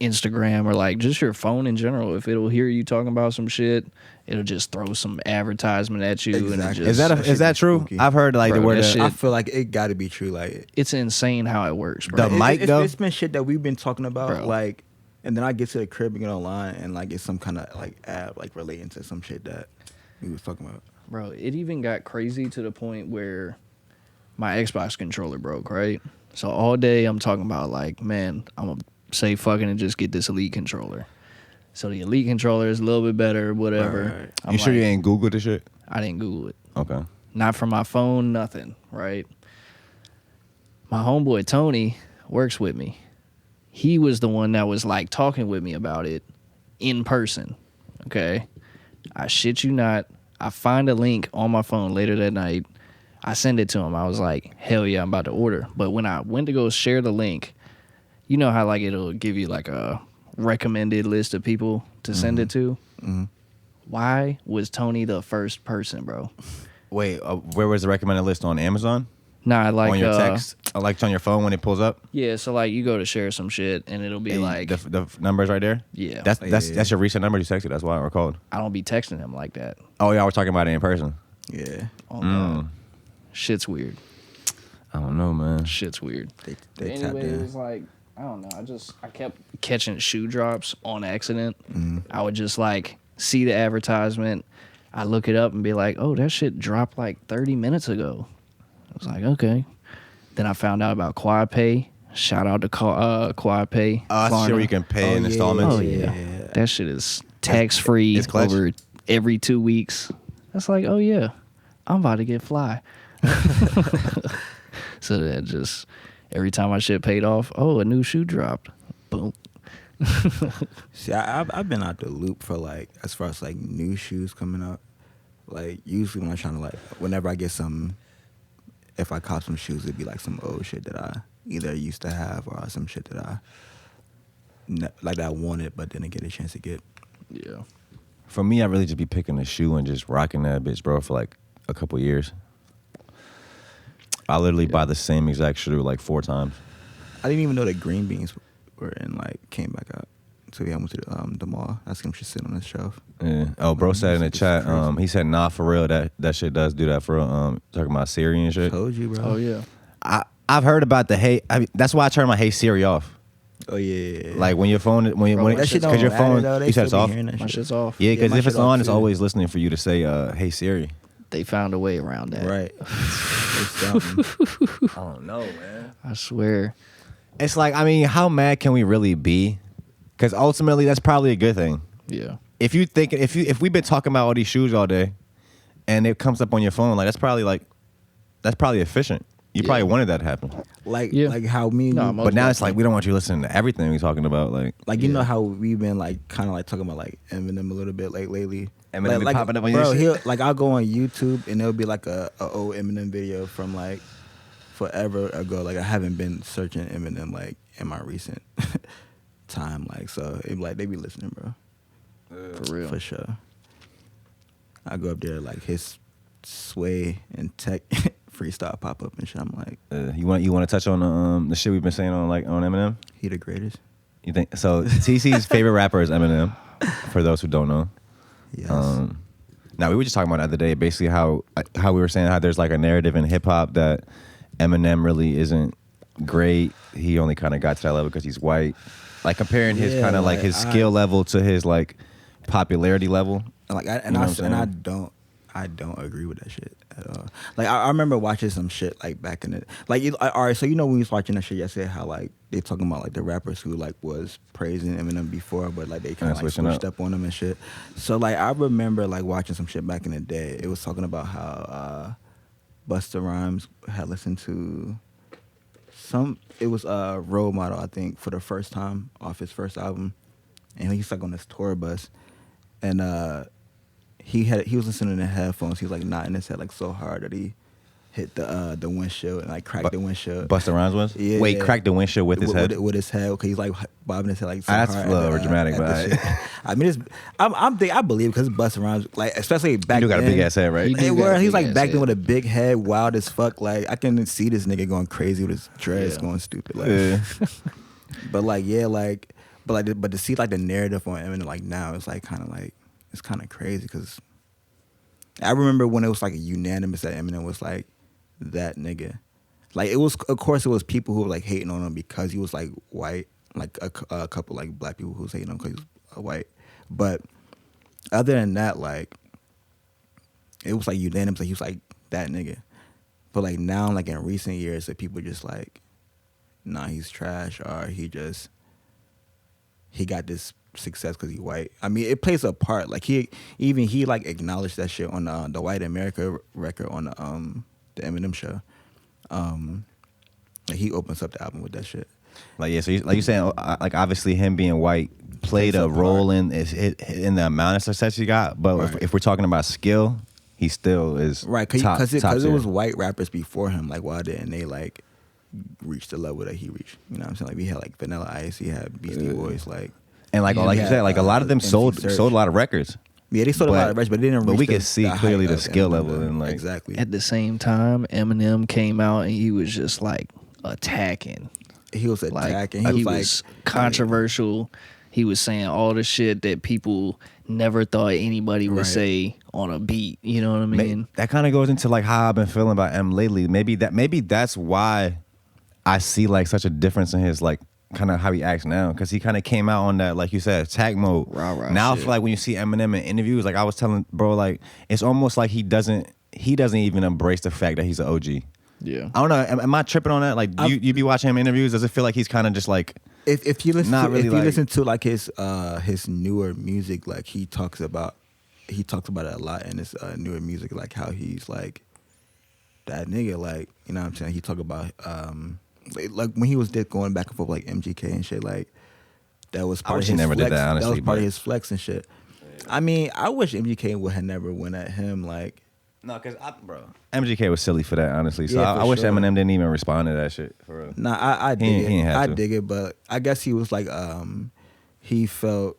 Instagram or like just your phone in general, if it'll hear you talking about some shit, it'll just throw some advertisement at you. Exactly. And it just, Is that true? spooky. I've heard like Bro, the word that that shit- I feel like it got to be true. Like it's insane how it works, bro. The mic, though? It's been shit that we've been talking about, Bro. like, and then I get to the crib and get online, and like it's some kind of like app like relating to some shit that we was talking about. Bro, it even got crazy to the point where my Xbox controller broke, right? So all day I'm talking about like, man, I'm going to say fucking and just get this Elite controller. So the Elite controller is a little bit better, whatever. Right. I'm You sure you like, ain't Googled this shit? I didn't Google it. Okay. Not from my phone, nothing, right? My homeboy Tony works with me. He was the one that was like talking with me about it in person, okay? I shit you not. I find a link on my phone later that night. I send it to him. I was like, hell yeah, I'm about to order. But when I went to go share the link, you know how like it'll give you like a recommended list of people to send it to? Mm-hmm. Why was Tony the first person, bro? Wait, where was the recommended list on Amazon? Nah, like on your text, like on your phone when it pulls up. Yeah, so like you go to share some shit and it'll be And like, the numbers right there. yeah, That's your recent number you texted. That's why I recalled. I don't be texting him like that. Oh yeah, we're talking about it in person. Yeah, Oh God, shit's weird. I don't know, man. Shit's weird. they tapped Anyway, it in. was like, I don't know. I kept catching shoe drops on accident. I would just like see the advertisement. I look it up and be like, oh, that shit dropped like 30 minutes ago. was like, okay. Then I found out about Quad Pay. Shout out to Quad Pay. That's sure you can pay in installments. Oh yeah. That shit is tax free over every 2 weeks. That's like, oh yeah, I'm about to get fly. So that just every time my shit paid off, oh, a new shoe dropped. Boom. See, I've been out the loop for like as far as like new shoes coming up. Like usually when I'm trying to like whenever I get some, if I cop some shoes, it'd be like some old shit that I either used to have or some shit that I wanted but didn't get a chance to get. Yeah. For me, I really just be picking a shoe and just rocking that bitch, bro, for like a couple years. I literally buy the same exact shoe like 4 times. I didn't even know that green beans were in like came back out. So yeah, I went to the mall. I asked him to sit on the shelf. Yeah. Oh, bro said in the chat, he said, nah, for real, that shit does do that for real. Talking about Siri and shit. Told you, bro. Oh yeah. I've heard about the hey. I mean, that's why I turned my Hey Siri off. Oh yeah. Like when your phone, because your phone, you said it's off. My shit's off. Yeah, because if it's on, it's too. always listening for you to say, "Hey Siri." They found a way around that. Right. I don't know, man. I swear. It's like, I mean, how mad can we really be? Because ultimately, that's probably a good thing. Yeah. If we've been talking about all these shoes all day, and it comes up on your phone, like that's probably efficient. You probably wanted that to happen. Like how me and you, but now it's like we don't want you listening to everything we're talking about. Like you know how we've been like kind of like talking about like Eminem a little bit like lately. Eminem like, popping up on bro, your shit. Like I'll go on YouTube and there'll be like a old Eminem video from like forever ago. Like I haven't been searching Eminem like in my recent time. Like so it like they be listening, bro. For real. For sure. I go up there like his Sway and Tech freestyle pop up and shit. I'm like, you want to touch on the shit we've been saying on Eminem? He the greatest. You think so? TC's favorite rapper is Eminem. For those who don't know. Yes. Now we were just talking about the other day, basically how we were saying how there's like a narrative in hip hop that Eminem really isn't great. He only kind of got to that level because he's white. Like comparing his kind of like his skill level to his like popularity level. Like I don't agree with that shit at all. Like I remember watching some shit like back in the like. All right, so you know when we was watching that shit yesterday, how like they talking about like the rappers who like was praising Eminem before, but like they kind of like switched up on him and shit. So like I remember like watching some shit back in the day. It was talking about how Busta Rhymes had listened to it was a Role Model, I think, for the first time off his first album, and he's like on this tour bus, and he was listening to headphones. He was like nodding his head like so hard that he hit the windshield and like cracked the windshield. Busta Rhymes was? Yeah. Wait, cracked the windshield with his head? With his head, because he's like bobbing his head like so that's hard. That's a little dramatic, but I mean, I believe because Busta Rhymes, like especially back then. You got a big ass head, right? He's like back then with a big head, wild as fuck. Like I can see this nigga going crazy with his dreads, going stupid. Like, but like but to see like the narrative on Eminem like now, it's like kind of like it's kind of crazy because I remember when it was like unanimous that Eminem was like that nigga. Like it was, of course, it was people who were like hating on him because he was like white, like a couple like black people who was hating on him because he was white. But other than that, like it was like unanimous, like he was like that nigga. But like now, like in recent years, that people just like, nah, he's trash, or he got this success because he's white. I mean, it plays a part. Like he like acknowledged that shit on the White America record on the Eminem show. Like he opens up the album with that shit. Like so like you saying, like obviously him being white played a role in the amount of success he got. But right. if we're talking about skill, he still is right because it was white rappers before him. Like why didn't they like reach the level that he reached? You know what I'm saying? Like we had like Vanilla Ice, he had Beastie Boys, like. And like you said, like a lot of them sold a lot of records. Yeah, they sold a lot of records, but they didn't. But we could see clearly the skill level and like exactly. At the same time, Eminem came out and he was just like attacking. He was attacking. He was controversial. He was saying all the shit that people never thought anybody would say on a beat. You know what I mean? That kind of goes into like how I've been feeling about M lately. Maybe that's why I see like such a difference in his like. Kind of how he acts now, because he kind of came out on that, like you said, attack mode. Now I feel like when you see Eminem in interviews, like I was telling bro, like it's almost like he doesn't even embrace the fact that he's an OG. Yeah. I don't know. Am I tripping on that? Like, you be watching him interviews? Does it feel like he's kind of just like? If you listen Not to, really if you like- listen to like his newer music, like he talks about it a lot in his newer music, like how he's like that nigga, like, you know what I'm saying? He talk about like when he was going back and forth like MGK and shit, like that was part wish of he his never did flex. that, honestly, That was part but- of his flex and shit. I mean, I wish MGK would have never went at him, like. No, because MGK was silly for that, honestly. So Yeah, I for wish sure. Eminem didn't even respond to that shit. For real. Nah, I dig He it. ain't had I to. dig it, but I guess he was like, he felt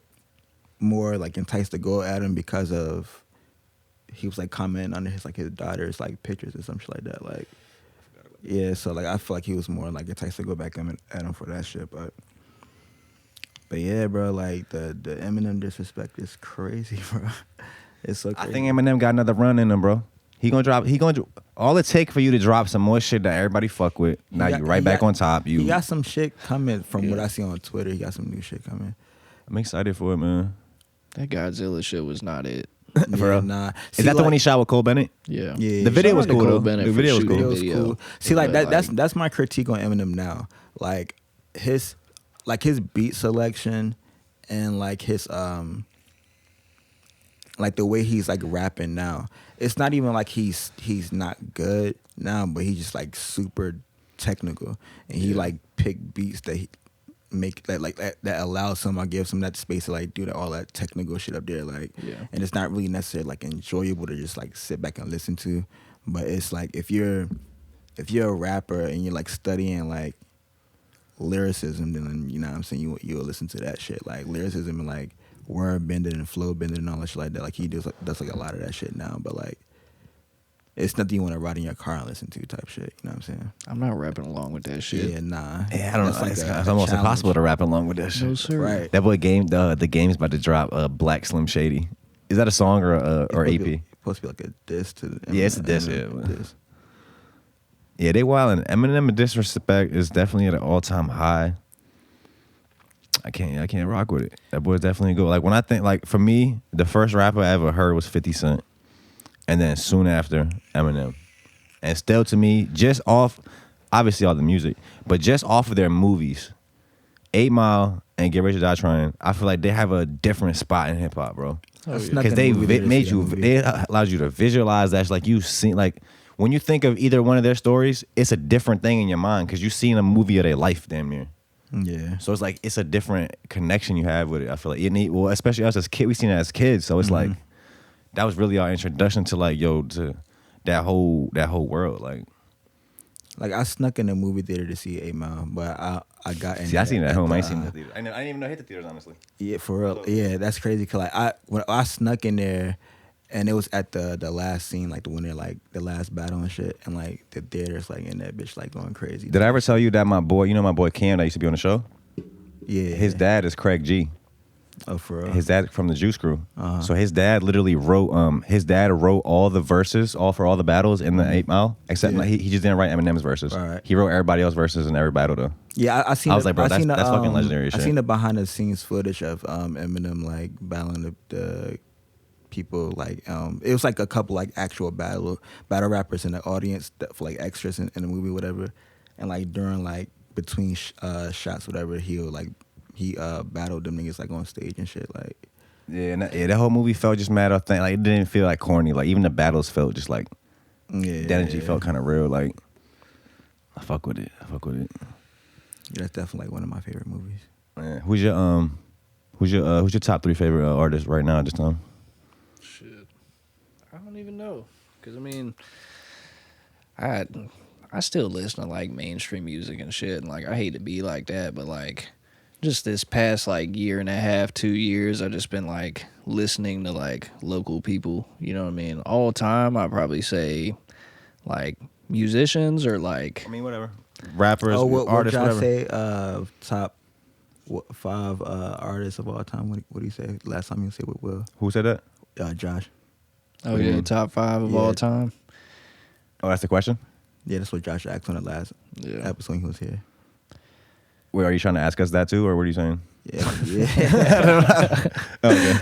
more like enticed to go at him because of he was like commenting under his daughter's like pictures or some shit like that. Like, yeah, so like I feel like he was more like enticed to go back at him for that shit. But yeah, bro, like the Eminem disrespect is crazy, bro. It's so crazy. I think Eminem got another run in him, bro. He gonna drop. All it take for you to drop some more shit that everybody fuck with. Now you right back on top. He got some shit coming from what I see on Twitter. He got some new shit coming. I'm excited for it, man. That Godzilla shit was not it. For real? nah. Is that the one he shot with Cole Bennett? Yeah. Yeah. The video was Shout out to cool Cole though. Bennett The for video was shooting cool. It was video. cool. See, like But, that's my critique on Eminem now. Like his beat selection and like his like the way he's like rapping now. It's not even like he's not good now, but he's just like super technical, and he like pick beats that he make that allows someone, give some that space to like do all that technical shit up there, like, and it's not really necessarily like enjoyable to just like sit back and listen to, but it's like if you're a rapper and you're like studying like lyricism, then you know what I'm saying you'll listen to that shit, like lyricism and like word bending and flow bending and all that shit like that. Like he does like a lot of that shit now, but like it's nothing you want to ride in your car and listen to type shit. You know what I'm saying? I'm not rapping along with that shit. Yeah, nah. Yeah, I don't know. That's It's a almost challenge. impossible to rap along with that shit. No, sir. Right. That boy the game's about to drop Black Slim Shady. Is that a song or EP? It's supposed to be like a diss to the Yeah, it's a diss, Eminem yeah. diss. Yeah, they wildin'. Eminem disrespect is definitely at an all-time high. I can't rock with it. That boy's definitely good. Like when I think, like for me, the first rapper I ever heard was 50 Cent, and then soon after Eminem, and still to me, just off, obviously all the music, but just off of their movies, 8 Mile and Get Rich or Die Trying, I feel like they have a different spot in hip hop, bro. I snuck Because in they the movie to made see that you, movie. they allowed you to visualize that. Like you seen, like when you think of either one of their stories, it's a different thing in your mind because you've seen a movie of their life, damn near. Yeah. So it's like it's a different connection you have with it. I feel like well, especially us as kids, we seen it as kids. So it's like that was really our introduction to like to that whole world. Like I snuck in the movie theater to see 8 Mile, but I got in. See, I seen it at home. I ain't the, seen it at the theater. I didn't even know it hit the theaters, honestly. Yeah, for real. Yeah, that's crazy. Cause like when I snuck in there, and it was at the last scene, like when they're like the last battle and shit, and like the theater's like in that bitch like going crazy. Did I ever tell you that my boy Cam that used to be on the show? Yeah. His dad is Craig G. Oh, for real. His dad from the Juice Crew. Uh-huh. So his dad literally wrote. His dad wrote all the verses, for all the battles in the 8 Mile, except like, he just didn't write Eminem's verses. Right. He wrote everybody else's verses in every battle though. Yeah, I seen. I was like, bro, that's fucking legendary I shit. seen the behind the scenes footage of Eminem like battling the people. Like it was like a couple like actual battle rappers in the audience for like extras in the movie, whatever. And like during like between shots, whatever, he battled them niggas like on stage and shit. Like Yeah, and that whole movie felt just mad authentic. Like it didn't feel like corny. Like even the battles felt just like yeah, the energy felt kind of real. Like I fuck with it. Yeah, that's definitely like one of my favorite movies. who's your top 3 favorite artists right now at this time? Shit. I don't even know. Because, I mean, I still listen to, like, mainstream music and shit. And, like, I hate to be like that. But, like, just this past, like, year and a half, 2 years, I've just been, like, listening to, like, local people. You know what I mean? All time, I'd probably say, like, musicians or, like... I mean, whatever. Rappers, what artists, y'all whatever. say? Top 5 artists of all time. What do you say? Last time you said with Will? Who said that? Josh. Oh, yeah, top 5 of all time? Oh, that's the question? Yeah, that's what Josh asked on the last episode when he was here. Wait, are you trying to ask us that too, or what are you saying? Yeah. Okay.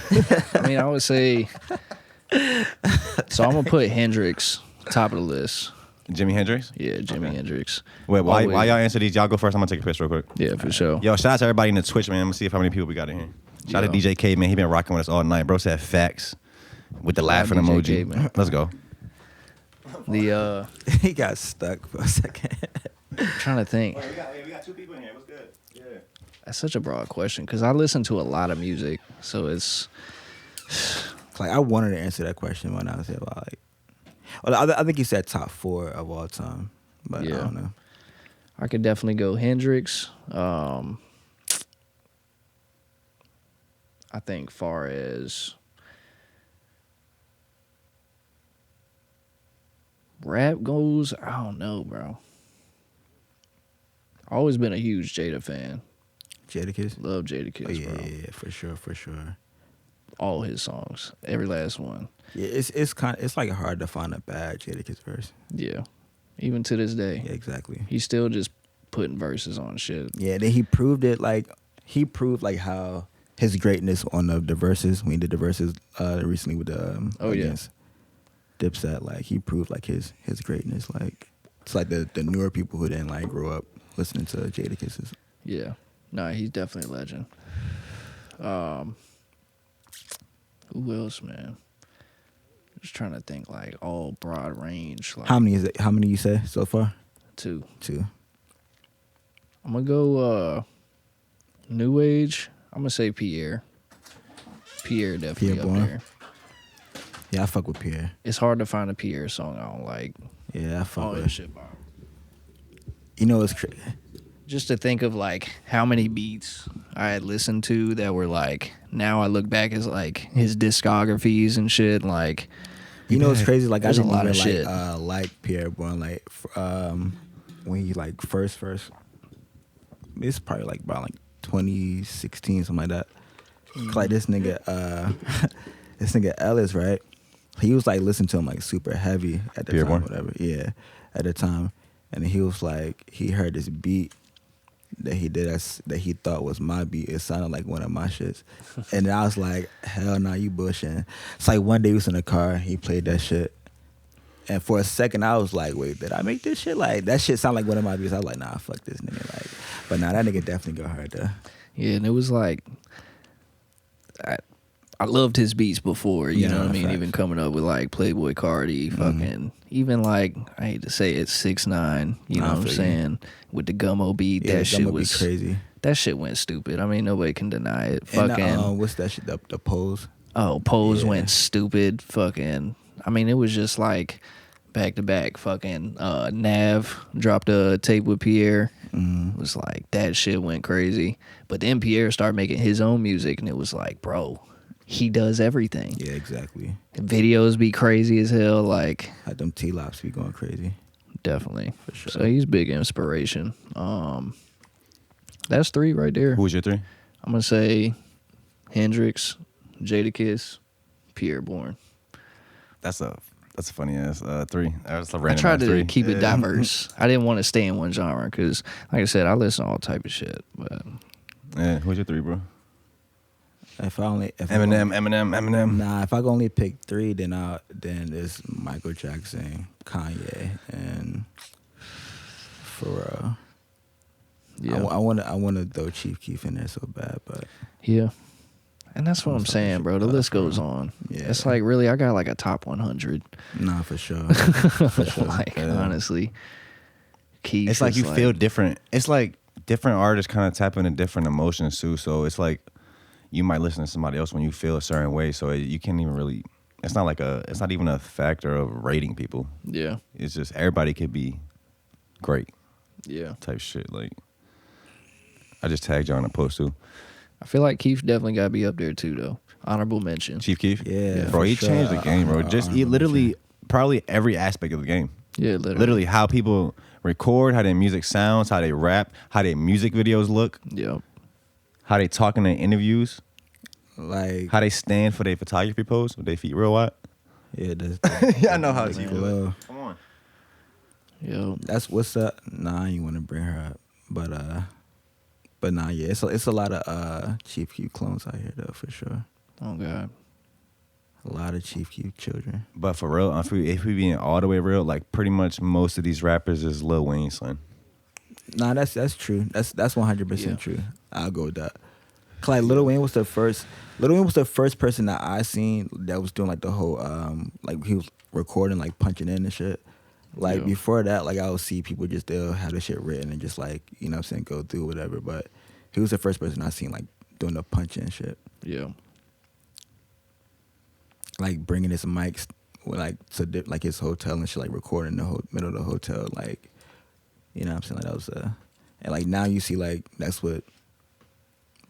I mean, I would say... So I'm going to put Hendrix top of the list. Jimi Hendrix? Yeah, Jimi Hendrix. Wait, while Always- y'all answer these, y'all go first. I'm gonna take a piss real quick. Yeah, for sure. Yo, shout out to everybody in the Twitch, man. I'm gonna see how many people we got in here. Shout out to Yo. DJ K, man. He been rocking with us all night. Bro said facts with the laughing DJ emoji. K, man. Let's go. The He got stuck for a second. trying to think. We got 2 people in here. What's good? Yeah. That's such a broad question because I listen to a lot of music, so it's Like I wanted to answer that question when I was about like. Well, I think you said top 4 of all time, but Yeah. I don't know. I could definitely go Hendrix. I think far as rap goes, I don't know, bro. Always been a huge Jada fan. Jadakiss. Love Jadakiss, Oh, yeah, bro. yeah, for sure. All his songs, every last one. Yeah, it's like hard to find a bad Jadakiss verse. Yeah, even to this day, Yeah, exactly. he's still just putting verses on shit. Yeah, then he proved it. Like he proved like how his greatness on the verses when he did the verses recently with the Oh, yeah. against Dipset. Like he proved like his greatness. Like it's like the newer people who didn't like grow up listening to Jadakiss's. Yeah, nah, he's definitely a legend. Who else, man? Just trying to think, like all broad range. Like How many is it? How many you say so far? 2. 2. I'm gonna go New Age. I'm gonna say Pierre. Pierre definitely Pierre up Bourne. there. Yeah, I fuck with Pierre. It's hard to find a Pierre song I don't like. Yeah, I fuck All with. that shit, bro. You know it's crazy. Just to think of like how many beats I had listened to that were like, now I look back as like his discographies and shit. Like, You know it's crazy. Like There's a I didn't lot of even shit. like Pierre Bourne. Like when he like first. It's probably like about like 2016 something like that. 'Cause, like this nigga Ellis, right? He was like listening to him like super heavy at the Pierre time, Bourne? whatever. Yeah, at the time, and he was like he heard this beat that he did that he thought was my beat. It sounded like one of my shits, and I was like, hell nah, you bullshitting. It's like one day we was in the car, he played that shit, and for a second I was like, wait, did I make this shit? Like that shit sound like one of my beats. I was like, nah, fuck this nigga. Like, but nah, that nigga definitely go hard though. yeah, and it was like, I loved his beats before, you Yeah, know what I mean? facts. Even coming up with like Playboy Cardi, fucking, even like, I hate to say it, 6ix9ine, you know Nah, I what I'm feel you. saying? With the Gummo beat, Yeah, that the shit Gummo be was crazy. That shit went stupid. I mean, nobody can deny it. And Fucking, what's that shit? The pose. Pose yeah. went stupid. Fucking, I mean, it was just like back to back. Fucking, Nav dropped a tape with Pierre. Mm. It was like, that shit went crazy. But then Pierre started making his own music, and it was like, bro, he does everything. Yeah, exactly. Videos be crazy as hell. Like, Like them T-Lops be going crazy. definitely. For sure. So he's big inspiration. That's 3 right there. Who was your 3? I'm gonna say Hendrix, Jadakiss, Pierre Bourne. That's a funny ass 3. That's a I random tried ass to 3. keep it diverse. I didn't want to stay in one genre because, like I said, I listen to all type of shit. But Yeah, who's your 3, bro? Eminem. Nah, if I could only pick 3, then it's Michael Jackson, Kanye, and Pharrell. yeah, I want to throw Chief Keef in there so bad, but yeah. And that's what I'm Something saying, bro. The shit list bro. goes on. Yeah. It's like really, I got like a top 100. nah, for sure. For sure. Like Yeah. honestly, Keith. It's like is you feel different. It's like different artists kind of tap into different emotions too. So it's like you might listen to somebody else when you feel a certain way. So you can't even really. It's not even a factor of rating people. Yeah, It's just everybody could be great yeah. type shit. Like I just tagged you on a post too. I feel like Keith definitely got to be up there too, though. Honorable mention. Chief Keef. Yeah, bro, for he sure. changed the game, bro. Just he literally probably every aspect of the game. Yeah, Literally how people record, how their music sounds, how they rap, how their music videos look, Yeah. how they talk in their interviews, Like, how they stand for their photography pose with their feet real wide. yeah, Yeah, I know how the to do glow. it. Come on. Yeah. That's what's up. Nah, I ain't want to bring her up, but nah, yeah, it's a lot of Chief Keef clones out here though, for sure. Oh God. A lot of Chief Keef children. But for real, if we being all the way real, like pretty much most of these rappers is Lil Wayne son. Nah, that's true. That's 100% Yeah. true. I'll go with that. 'Cause like Lil Wayne was the first. Lil Wayne was the first person that I seen that was doing like the whole like he was recording like punching in and shit. Like Yeah. before that, like I would see people just still have the shit written and just like, you know what I'm saying, go through whatever. But he was the first person I seen like doing the punching and shit. Yeah. Like bringing his mics like to like his hotel and shit, like recording in the middle of the hotel, like, you know what I'm saying, like that was and like now you see like that's what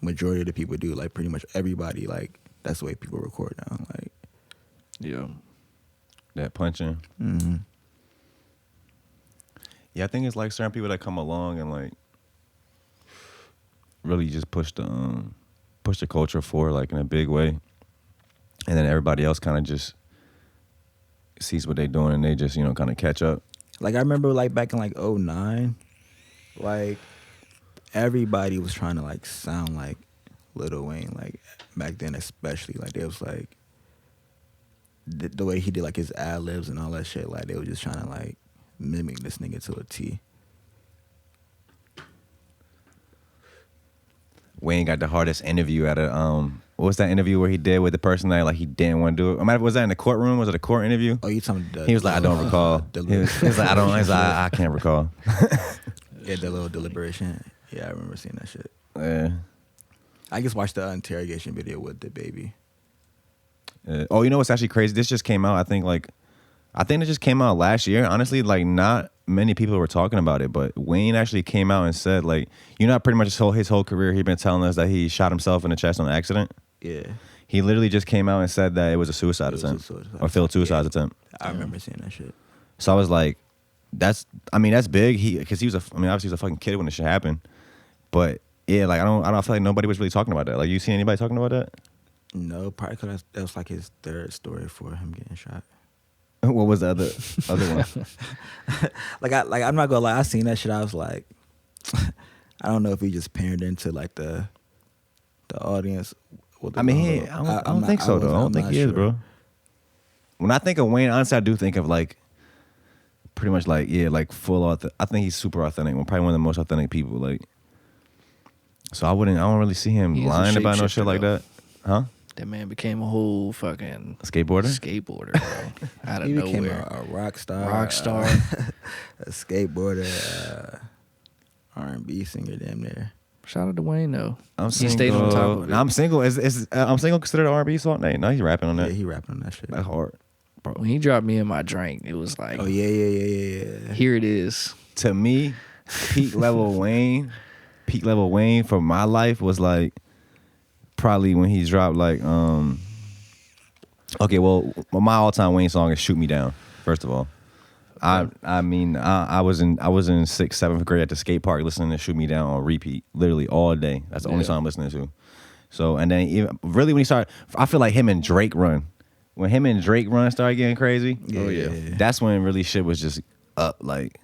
majority of the people do, like pretty much everybody, like that's the way people record now, like. Yeah. That punching. Mm-hmm. Yeah, I think it's like certain people that come along and like really just push the culture forward like in a big way, and then everybody else kind of just sees what they're doing and they just, you know, kind of catch up. Like I remember like back in like 2009, like everybody was trying to like sound like Lil Wayne, like back then especially, like it was like the way he did like his ad libs and all that shit, like they were just trying to like mimic this nigga to a T. Wayne got the hardest interview at a what was that interview where he did with the person that like he didn't want to do it? Was that in the courtroom? Was it a court interview? Oh, you talking? He was like, I don't recall. He was like, I can't recall. Yeah, the little deliberation. Yeah, I remember seeing that shit. Yeah. I just watched the interrogation video with the baby. Oh, you know what's actually crazy? This just came out. I think it just came out last year. Honestly, like not many people were talking about it, but Wayne actually came out and said, like, you know, pretty much his whole career he's been telling us that he shot himself in the chest on accident. Yeah, He literally just came out and said that it was a suicide attempt or failed suicide attempt. I remember seeing that shit. So I was like, that's big. Because he was obviously he was a fucking kid when this shit happened. But yeah, like I don't feel like nobody was really talking about that. Like, you seen anybody talking about that? No, probably because that was like his third story for him getting shot. What was the other one? I'm not gonna lie, I seen that shit. I was like, I don't know if he just parented into like the audience. I don't think so though. I don't think he is, bro. When I think of Wayne, honestly, I do think of like pretty much like like full I think he's super authentic. Probably one of the most authentic people. Like, so I don't really see him He is a lying about no shit shapeshifter, like though. that, huh? That man became a whole fucking Skateboarder, bro. Out of He became nowhere. a rock star. Rock star. A skateboarder, R&B singer damn near. Shout out to Wayne though. I'm He single. stayed on top of it. I'm single. I'm single considered an R&B song? No, he's rapping on that. Yeah, he rapping on that shit. That's hard, bro. When he dropped Me and My Drink, it was like, Oh yeah. here it is. To me, peak level Wayne for my life was like probably when he dropped like okay, well, my all-time Wayne song is "Shoot Me Down." First of all, I was in 6th, 7th grade at the skate park listening to "Shoot Me Down" on repeat, literally all day. That's the only song I'm listening to. So, and then even really when he started, I feel like him and Drake run. When him and Drake run started getting crazy, that's when really shit was just up, like.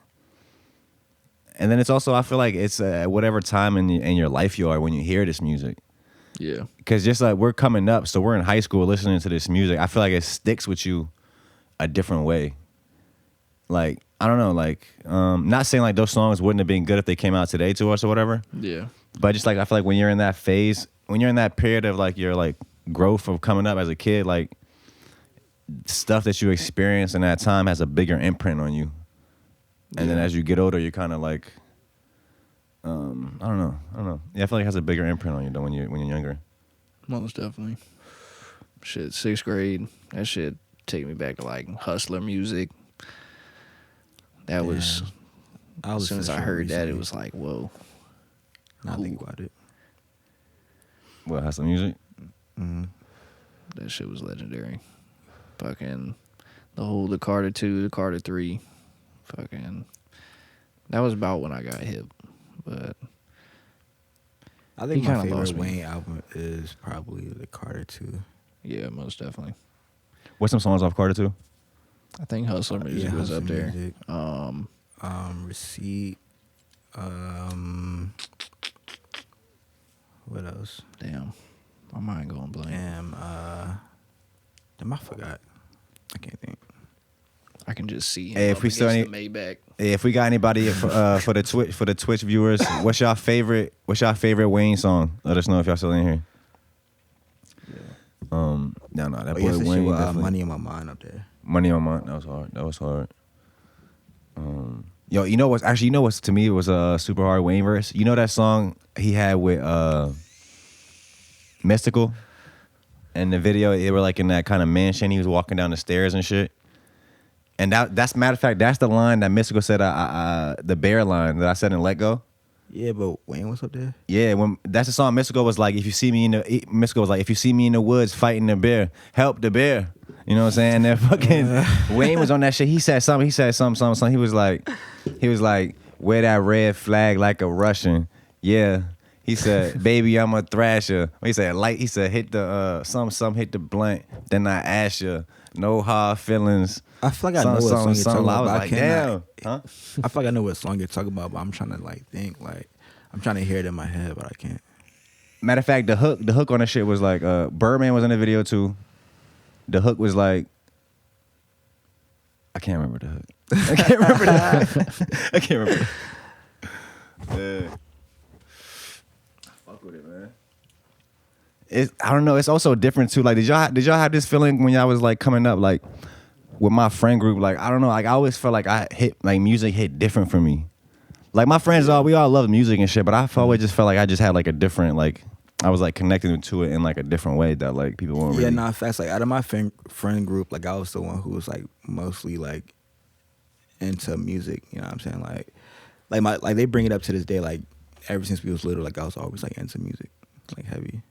And then it's also, I feel like it's whatever time in your life you are when you hear this music. Yeah. Because just like we're coming up, so we're in high school listening to this music. I feel like it sticks with you a different way. Like, I don't know, like, not saying like those songs wouldn't have been good if they came out today to us or whatever. Yeah. But just like, I feel like when you're in that phase, when you're in that period of like your like growth of coming up as a kid, like stuff that you experience in that time has a bigger imprint on you. And then as you get older, you're kind of like, I don't know. Yeah, I feel like it has a bigger imprint on you though when you're younger. Most definitely. Shit, 6th grade. That shit take me back to like hustler music. That was, as soon as I heard that, it was like, whoa. Now I think about it. What, has some music? Mm-hmm. That shit was legendary. Fucking the Carter 2, the Carter 3. Fucking, that was about when I got hip. But I think he my kinda favorite lost me. Wayne album is probably the Carter 2. yeah, most definitely. What's some songs off Carter 2? I think hustler music was Hustler up there. Music. Receipt. What else? Damn, my mind going blank. Damn. Damn, I forgot. I can't think. I can just see him Hey, if up we still against the Maybach. Hey, if we got anybody for the Twitch viewers, what's y'all favorite Wayne song? Let us know if y'all still in here. No, that boy Wayne. Money in My Mind up there. Money on My Mind. That was hard. Yo, you know what's to me was a super hard Wayne verse. You know that song he had with Mystical, and the video they were like in that kind of mansion. He was walking down the stairs and shit. And that's matter of fact, that's the line that Mystical said. The bear line that I said in Let Go. Yeah, but Wayne was up there. Yeah, when that's the song. Mystical was like, if you see me in the woods fighting the bear, help the bear. You know what I'm saying? And then fucking Wayne was on that shit. He said something. He was like, wear that red flag like a Russian. Yeah. He said, baby, I'm a thrasher. He said, hit the some hit the blunt. Then I ask you, no hard feelings. I feel like I know what song you're talking about. I was like, damn. Huh? I feel like I know what song you're talking about, but I'm trying to like think. Like, I'm trying to hear it in my head, but I can't. Matter of fact, the hook on that shit was like, Birdman was in the video too. The hook was like, I can't remember the hook. I can't remember the hook. Fuck with it, man. I don't know. It's also different too. Like, did y'all have this feeling when y'all was like coming up, like with my friend group? Like, I don't know. Like, I always felt like music hit different for me. Like, my friends we all love music and shit, but I always just felt like I just had like a different, like, I was like connected to it in like a different way that like people weren't really. Yeah, nah, facts. Like, out of my friend group, like, I was the one who was like mostly like into music. You know what I'm saying? Like they bring it up to this day. Like, ever since we was little, like, I was always like into music, like heavy.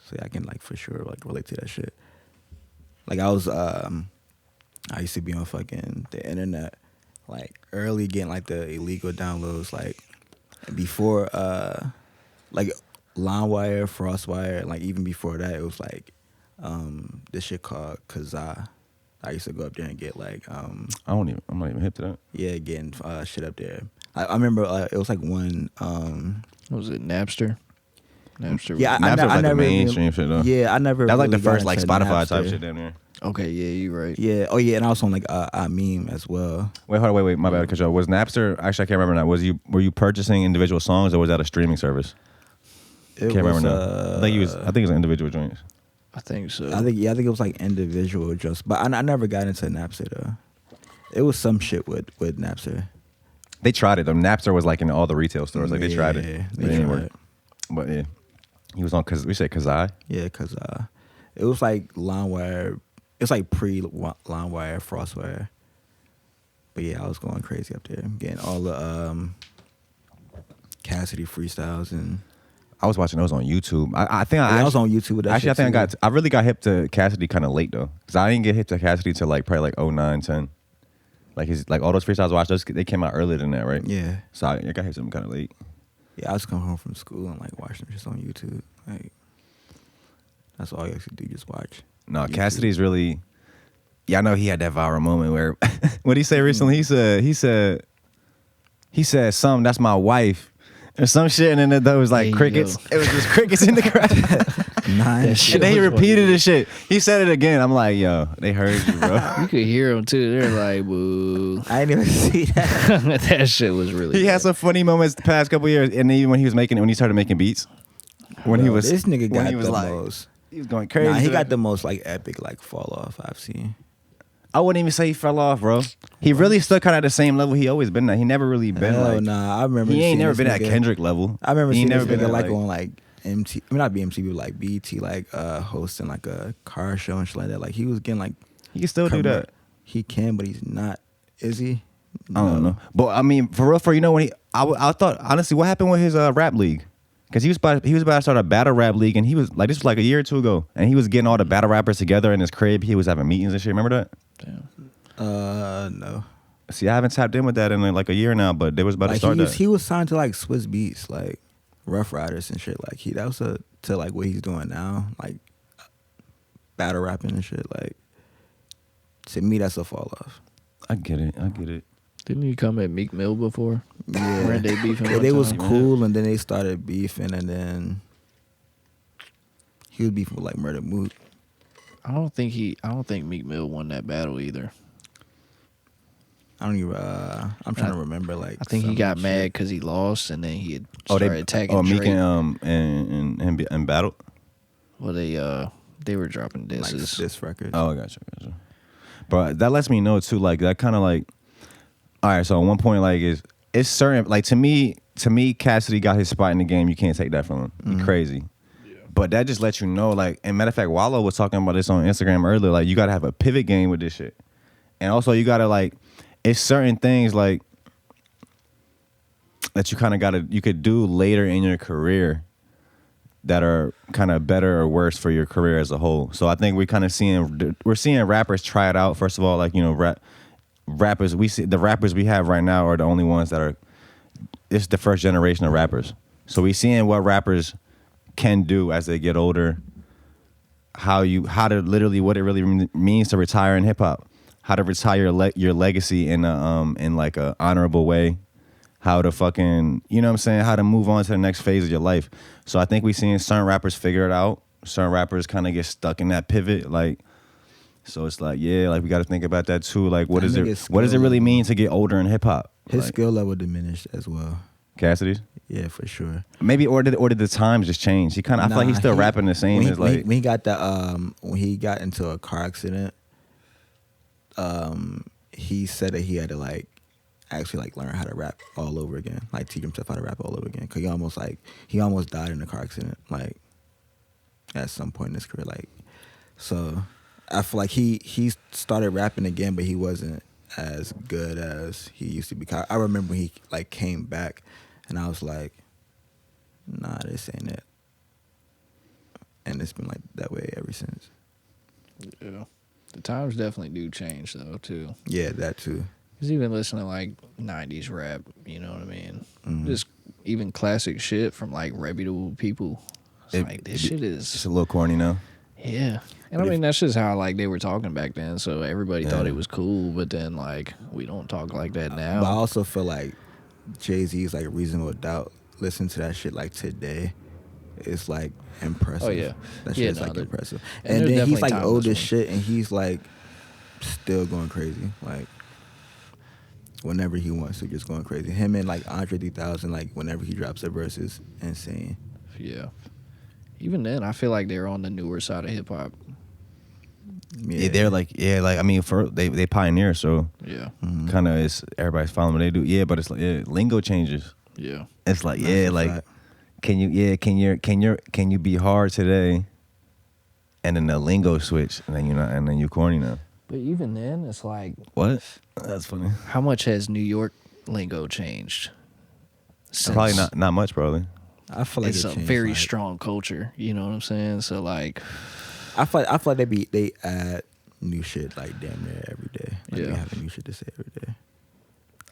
So yeah, I can like for sure like relate to that shit. Like, I used to be on fucking the internet, like early getting like the illegal downloads, like before like LimeWire, FrostWire, and like even before that, it was like this shit called Kazaa. I used to go up there and get like I'm not even hip to that. Yeah, getting shit up there. I remember it was like one What was it, Napster? Napster. Yeah, Napster was like never the mainstream shit though. Yeah, I never. That was like really the first got like into Spotify Napster. type shit down there. Okay, yeah, you're right. Yeah. Oh yeah, and I was on like meme as well. Wait, my bad, because was Napster? Actually, I can't remember now. Were you purchasing individual songs or was that a streaming service? Can't remember now. I think it was individual joints. I think so. I think it was like individual just, but I never got into Napster though. It was some shit with Napster. They tried it though. Napster was like in all the retail stores. Like they tried it. They It didn't tried work. But yeah, he was on we said Kazaa. Yeah, cause it was like LimeWire. It's like pre-LimeWire, FrostWire. But yeah, I was going crazy up there, getting all the Cassidy freestyles, and I was watching those on YouTube. I think I was on YouTube with that actually, shit too. I really got hip to Cassidy kind of late though, because I didn't get hip to Cassidy till like probably like 09, 10. Like all those freestyles I watched, they came out earlier than that, right? Yeah. So I got hip to them kind of late. Yeah, I was coming home from school and like watching them just on YouTube. Like, that's all you actually do, just watch. No, YouTube. Cassidy's really. Yeah, I know he had that viral moment where what did he say recently? He said something, that's my wife. Or some shit, and then there was like crickets. It was just crickets in the crowd. Nice. And then he repeated the shit. He said it again. I'm like, yo, they heard you, bro. You could hear them too. They're like, boo. I didn't even see that. That shit was really He bad. had some funny moments the past couple years, and even when he started making beats, This nigga got the most. He was going crazy. Nah, he got the most like epic like fall off I've seen. I wouldn't even say he fell off, bro. He really still kind of at the same level he always been at. He never really been Hell like. nah, I remember. He ain't seeing never this been at nigga- Kendrick level. I remember he seeing never this been nigga at, like on like MT. I mean not BMT, but like BET, like hosting like a car show and shit like that. Like he was getting like. He can still do that. He can, but he's not. Is he? I don't know. But I mean, for real, when I thought honestly, what happened with his rap league? Because he was about to start a battle rap league, and he was like, this was like a year or two ago, and he was getting all the battle rappers together in his crib. He was having meetings and shit. Remember that? Damn. No. See, I haven't tapped in with that in like a year now, but they was about to start that. He was signed to like Swiss Beats, like Rough Riders and shit. Like that was to like what he's doing now, like battle rapping and shit. Like to me, that's a fall off. I get it. Didn't he come at Meek Mill before? Yeah, Weren't they beefing? Yeah, one they was time? cool, and then they started beefing, and then he was beefing with like Murder Mook. I don't think Meek Mill won that battle either. I don't even. I'm trying to remember. Like, I think he some got shit. mad because he lost, and then he had started attacking Meek Drake. and battle. Well, they were dropping like disses. diss records. Oh, gotcha. But that lets me know too, like that kind of like. All right, so at one point, like it's certain, like to me, Cassidy got his spot in the game. You can't take that from him. He crazy. Yeah. But that just lets you know, like, and matter of fact, Wallow was talking about this on Instagram earlier. Like, you gotta have a pivot game with this shit, and also you gotta like, it's certain things like that you kind of you could do later in your career that are kind of better or worse for your career as a whole. So I think we're seeing rappers try it out. First of all, like, you know, rappers, we see the rappers we have right now are the only ones that are, it's the first generation of rappers. So we seeing what rappers can do as they get older, what it really means to retire in hip hop, how to retire your legacy in like a honorable way, how to fucking, you know what I'm saying, how to move on to the next phase of your life. So I think we seeing certain rappers figure it out. Certain rappers kind of get stuck in that pivot, like. So it's like, yeah, like we got to think about that too. Like, what does it really mean to get older in hip hop? His like, skill level diminished as well. Cassidy's? Yeah, for sure. Maybe or did the times just change? He kind of, I feel like he's still rapping the same as like when he got when he got into a car accident, he said that he had to like actually like learn how to rap all over again, like teach himself how to rap all over again, because he almost died in a car accident, like at some point in his career, like. So I feel like he started rapping again, but he wasn't as good as he used to be. I remember when he like came back, and I was like, nah, this ain't it. And it's been like that way ever since. Yeah. The times definitely do change though too. Yeah, that too. Because even listening to like 90s rap, you know what I mean? Mm-hmm. Just even classic shit from like reputable people. This shit is just a little corny now. Yeah. And I mean, that's just how like they were talking back then. So everybody thought it was cool, but then like we don't talk like that now. But I also feel like Jay-Z's like Reasonable Doubt. Listen to that shit like today. It's like impressive. Oh yeah. That shit is like impressive. And then he's like timeless old as ones. shit, and he's like still going crazy. Like whenever he wants to, just going crazy. Him and like Andre 3000, like whenever he drops a verse is insane. Yeah. Even then, I feel like they're on the newer side of hip hop. Yeah, they're like, I mean, they pioneer, so Yeah. kind of is everybody's following what they do. Yeah, but it's like lingo changes. Yeah. It's like That's a like fact. can you be hard today, and then the lingo switch, and then you corny now. But even then, it's like, What? That's funny. how much has New York lingo changed? Probably not much, probably. I feel like It's it a changed, very like, strong culture. You know what I'm saying? So like, I feel like they add new shit like damn near every day. Like Yeah. they have a new shit to say every day.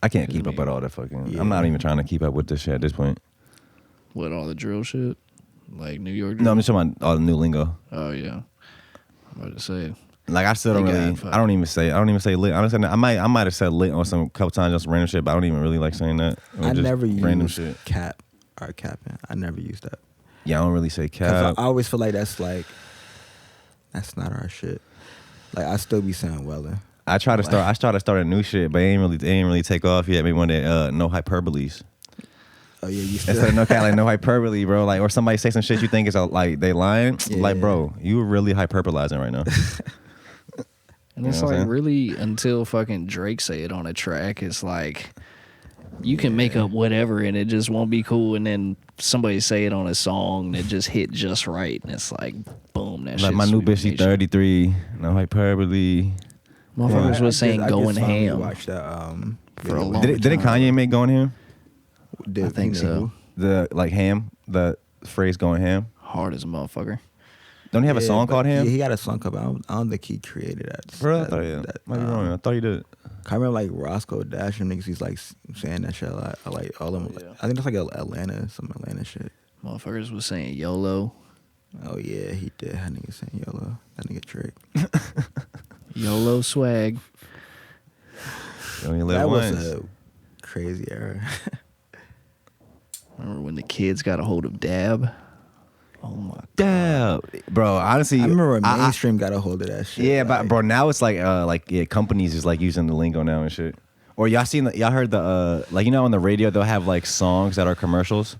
I can't keep up with all that fucking. Yeah. I'm not even trying to keep up with this shit at this point. what, all the drill shit? Like New York drill? No, I'm just talking about all the new lingo. Oh yeah. I'm about to say. Like I still don't They really. got I don't even say lit. Honestly, I might have said lit on some couple times just random shit, but I don't even really like saying that. Or I just never random use shit. cap or capping. I never use that. Yeah, I don't really say 'Cause cap. I always feel like that's not our shit. Like I still be saying Weller. I try to start a new shit, but it ain't really take off yet. Maybe one day, no hyperboles. Oh yeah, you still. Instead of no cap, like no hyperbole, bro. Like, or somebody say some shit you think is like they lying. Yeah. Like, bro, you really hyperbolizing right now. And You it's know what I'm like saying? really until fucking Drake say it on a track, it's like you can make up whatever and it just won't be cool. And then somebody say it on a song that just hit just right, and it's like boom, that shit. Like my new bitch, she 33, no hyperbole. Motherfuckers I was saying just going finally ham. watched that. For a video. long Didn't Kanye make going ham? Did I think he so. know The like ham, the phrase going ham. Hard as a motherfucker. Don't he have a Yeah, song but called ham? Yeah, he got a song called. I don't think he created that. Bro, I thought might be wrong. I thought he did. I remember like Roscoe Dash and niggas. He's like saying that shit a lot. I like all of them. Yeah. I think that's like some Atlanta shit. Motherfuckers was saying YOLO. Oh yeah, he did. That nigga saying YOLO. That nigga Drake. YOLO swag. You only live That once. was a crazy era. Remember when the kids got a hold of Dab? Oh my god. Damn, bro. Honestly, I remember when mainstream got a hold of that shit. yeah, like, but bro, now it's like companies is like using the lingo now and shit. Or y'all heard the like, you know, on the radio they'll have like songs that are commercials.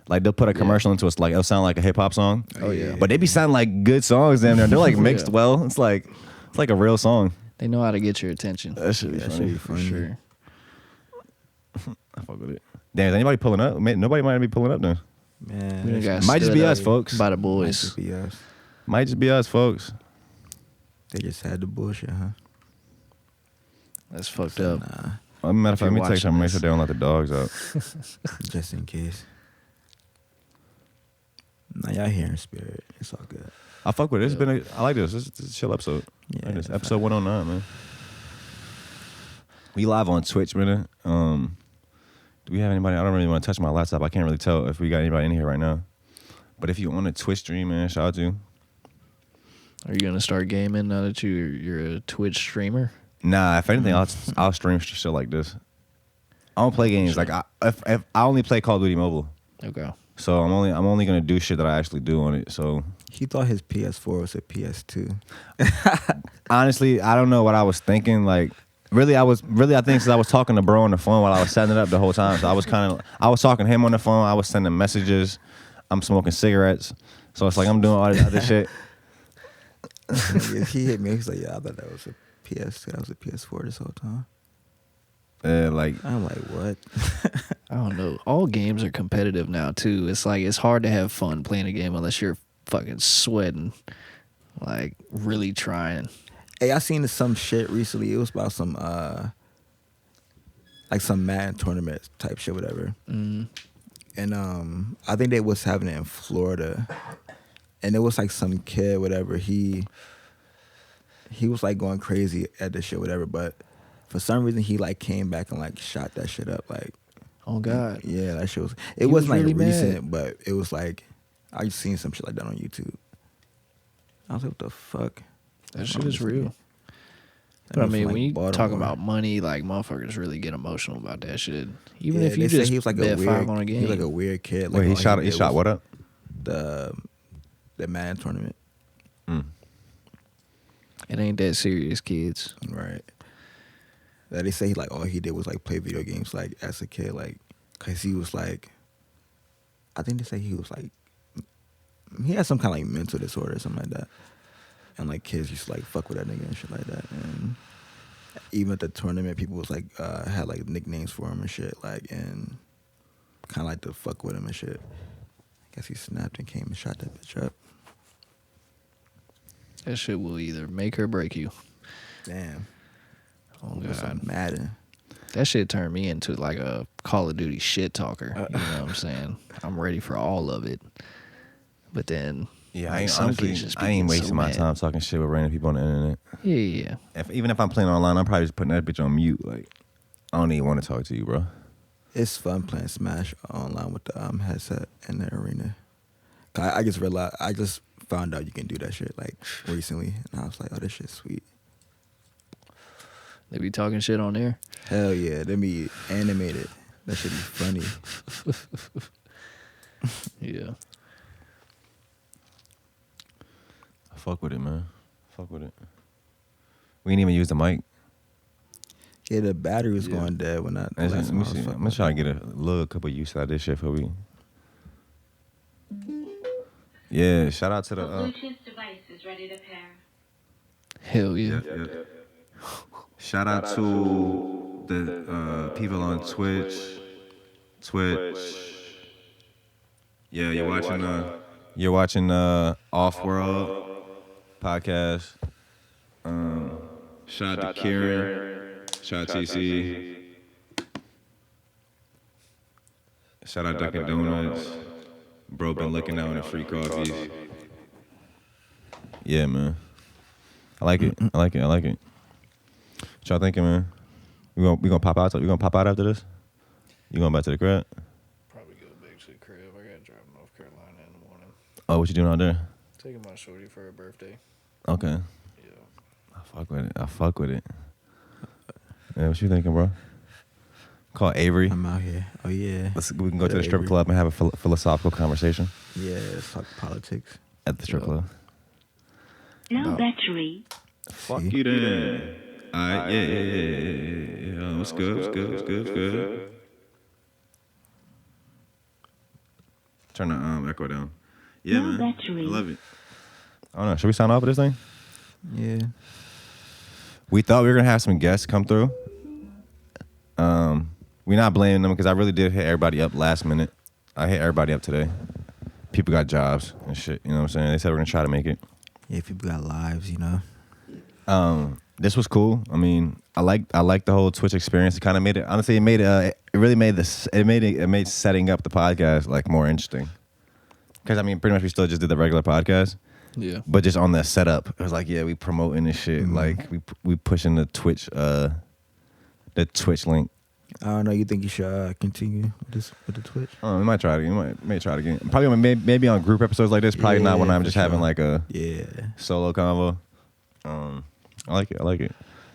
Like they'll put a commercial into it, like it'll sound like a hip hop song. Oh yeah. But they be sounding like good songs, damn near. They're like mixed Yeah. well. It's like a real song. They know how to get your attention. That should be funny. For sure. I fuck with it. Damn, is anybody pulling up? Nobody might be pulling up then. man, We done got Might just stood be up us, folks. by the might boys. just be us. Might just be us, folks. They just had the bullshit, huh? That's fucked up. Nah, Matter of If fact, let me you're text them, watching make sure this. they don't let the dogs out. just in case. Nah, y'all hearing spirit. It's all good. I fuck with it. I like this. This is a chill episode. Yeah, I like this. it's Episode 109, man. We live on Twitch, man. Do we have anybody? I don't really want to touch my laptop. I can't really tell if we got anybody in here right now. But if you on a Twitch stream, man, shout out to you. Are you gonna start gaming now that you're a Twitch streamer? Nah, if anything, I'll stream shit like this. I don't play games. Like if I only play Call of Duty Mobile, Okay. so I'm only gonna do shit that I actually do on it. So He thought his PS4 was a PS2. honestly, I don't know what I was thinking. Like really, I think since I was talking to bro on the phone while I was setting it up the whole time. So I was talking to him on the phone. I was sending messages. I'm smoking cigarettes. So it's like I'm doing all this other shit. He hit me. He's like, yeah, I thought that was a PS2. That was a PS4 this whole time. Like I'm like, what? I don't know. All games are competitive now too. It's like it's hard to have fun playing a game unless you're fucking sweating, like really trying. Hey, I seen some shit recently. It was about some like some Madden tournament type shit, whatever. Mm. And I think they was having it in Florida, and it was like some kid, whatever. He was like going crazy at this shit, whatever. But for some reason, he like came back and like shot that shit up. Like, Oh God. yeah, that shit was. He It was wasn't like really recent, mad. but it was like I just seen some shit like that on YouTube. I was like, what the fuck? That shit is real. But I mean, when you talk about money, like motherfuckers really get emotional about that shit. Even if you they say just he was like bet a weird, $5 on a game, he was like a weird kid. Like, wait, he all shot did what was up? The Madden tournament, it ain't that serious, kids. right? That they say he like all he did was like play video games like as a kid, like because he was like, I think they say he was like, he had some kind of like mental disorder or something like that, and like kids used to like fuck with that nigga and shit like that, and even at the tournament, people was like had like nicknames for him and shit, like, and kind of like to fuck with him and shit. I guess he snapped and came and shot that bitch up. That shit will either make or break you. Damn. Oh It was God. on Madden. That shit turned me into like a Call of Duty shit talker. You know what I'm saying? I'm ready for all of it. But then, Yeah, like, some kids just be I ain't getting so wasting my mad. time talking shit with random people on the internet. Yeah. Even if I'm playing online, I'm probably just putting that bitch on mute. Like, I don't even want to talk to you, bro. It's fun playing Smash online with the headset in the arena. I just realized, I just found out you can do that shit like recently, and I was like, oh, this shit's sweet. They be talking shit on there. Hell yeah, they be animated. That should be funny. Yeah. I fuck with it, man. Fuck with it. We didn't even use the mic. Yeah, the battery was going dead when I. Let me see. I'm gonna try to get a little couple use out of this shit for we. Yeah, shout out to the. Bluetooth device is ready to pair. Hell yeah. Shout out to the people on Twitch. Yeah, you're watching Off-World podcast. Shout out to Kieran. Shout out to TSEA. Shout out Dunkin' Donuts. Bro been looking out on the free coffees. Yeah, man. I like it. What y'all thinking, man? We gonna pop out. We gonna pop out after this? You going back to the crib? Probably go back to the crib. I gotta drive to North Carolina in the morning. Oh, what you doing out there? Taking my shorty for her birthday. Okay. Yeah. I fuck with it. Yeah, what you thinking, bro? called Avery. I'm out here. Oh yeah. We can go to the strip Avery. club and have a philosophical conversation Yeah, let's talk politics. at the strip Yeah. club. No battery. Fuck you then. All right, yeah. What's good? Turn the echo down. Yeah, No man. battery. I love it. I don't know. Should we sign off with this thing? Yeah. We thought we were gonna have some guests come through. We're not blaming them because I really did hit everybody up last minute. I hit everybody up today. People got jobs and shit. You know what I'm saying? They said we're gonna try to make it. Yeah, people got lives, you know. This was cool. I mean, I like the whole Twitch experience. It kind of made it. Honestly, it really made this. It made setting up the podcast like more interesting. Because I mean, pretty much we still just did the regular podcast, Yeah. but just on the setup, it was like, yeah, we promoting this shit. Like we pushing the Twitch link. I don't know. You think you should continue with the Twitch? We might try it again. May try it again. Probably maybe on group episodes like this. Probably not when Yeah, I'm for just sure. having like a Yeah. solo convo. I like it.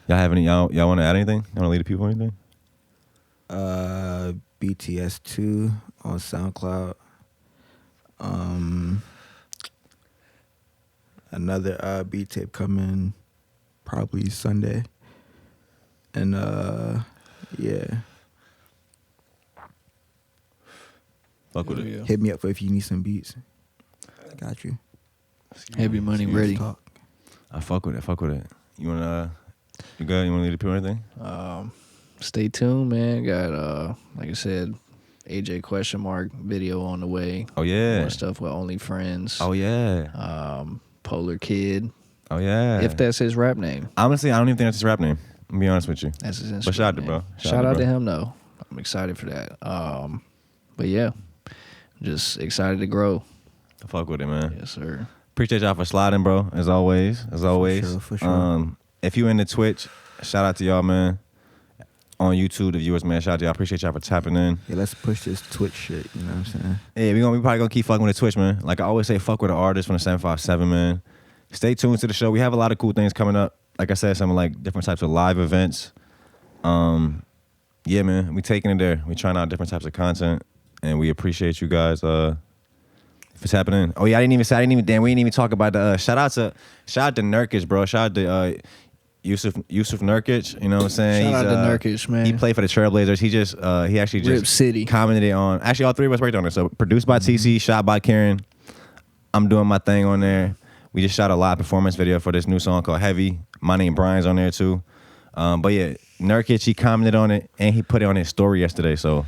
Y'all have any? Y'all want to add anything? You want to lead the people anything? BTS 2 on SoundCloud. Another beat tape coming probably Sunday. And yeah. Fuck with it. Yeah. Hit me up if you need some beats. I got you. Heavy money Let's ready. talk. I fuck with it. You wanna? You good? You wanna lead the people anything? Stay tuned, man. Got like I said, AJ question mark video on the way. Oh yeah. More stuff with OnlyFriends. Oh yeah. Polar Kid. Oh yeah. If that's his rap name. Honestly, I don't even think that's his rap name. I'm be honest with you. That's his Instagram But shout out to name. bro. Shout out to him though. I'm excited for that. But yeah. Just excited to grow. I fuck with it, man. Yes, sir. Appreciate y'all for sliding, bro. As always. For sure. If you into Twitch, shout out to y'all, man. On YouTube, the viewers, man. Shout out to y'all. Appreciate y'all for tapping in. Yeah, let's push this Twitch shit, you know what I'm saying? Yeah, we probably gonna keep fucking with the Twitch, man. Like I always say, fuck with the artists from the 757, man. Stay tuned to the show. We have a lot of cool things coming up. Like I said, some like different types of live events. Yeah, man. We taking it there. We trying out different types of content, and we appreciate you guys. If it's happening. Oh yeah, we didn't even talk about the shout out to Nurkic, bro. Shout out to Yusuf Nurkic. You know what I'm saying? Shout out to Nurkic, man. He played for the Trailblazers. He actually just Rip City. commented on. Actually, all three of us worked on it. So produced by TC, shot by Kieran. I'm doing my thing on there. We just shot a live performance video for this new song called Heavy. My name Brian's on there too. But yeah, Nurkic, he commented on it and he put it on his story yesterday. So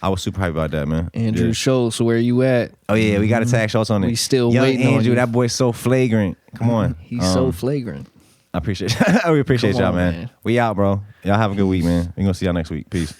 I was super hyped about that, man. Andrew Yeah. Schultz, where you at? Oh yeah, we got to tag Schultz on it. We still Young waiting on Andrew, you. that boy's so flagrant. Come on. He's so flagrant. I appreciate we appreciate Come y'all, on, man. man. We out, bro. Y'all have a good week, man. We gonna see y'all next week. Peace.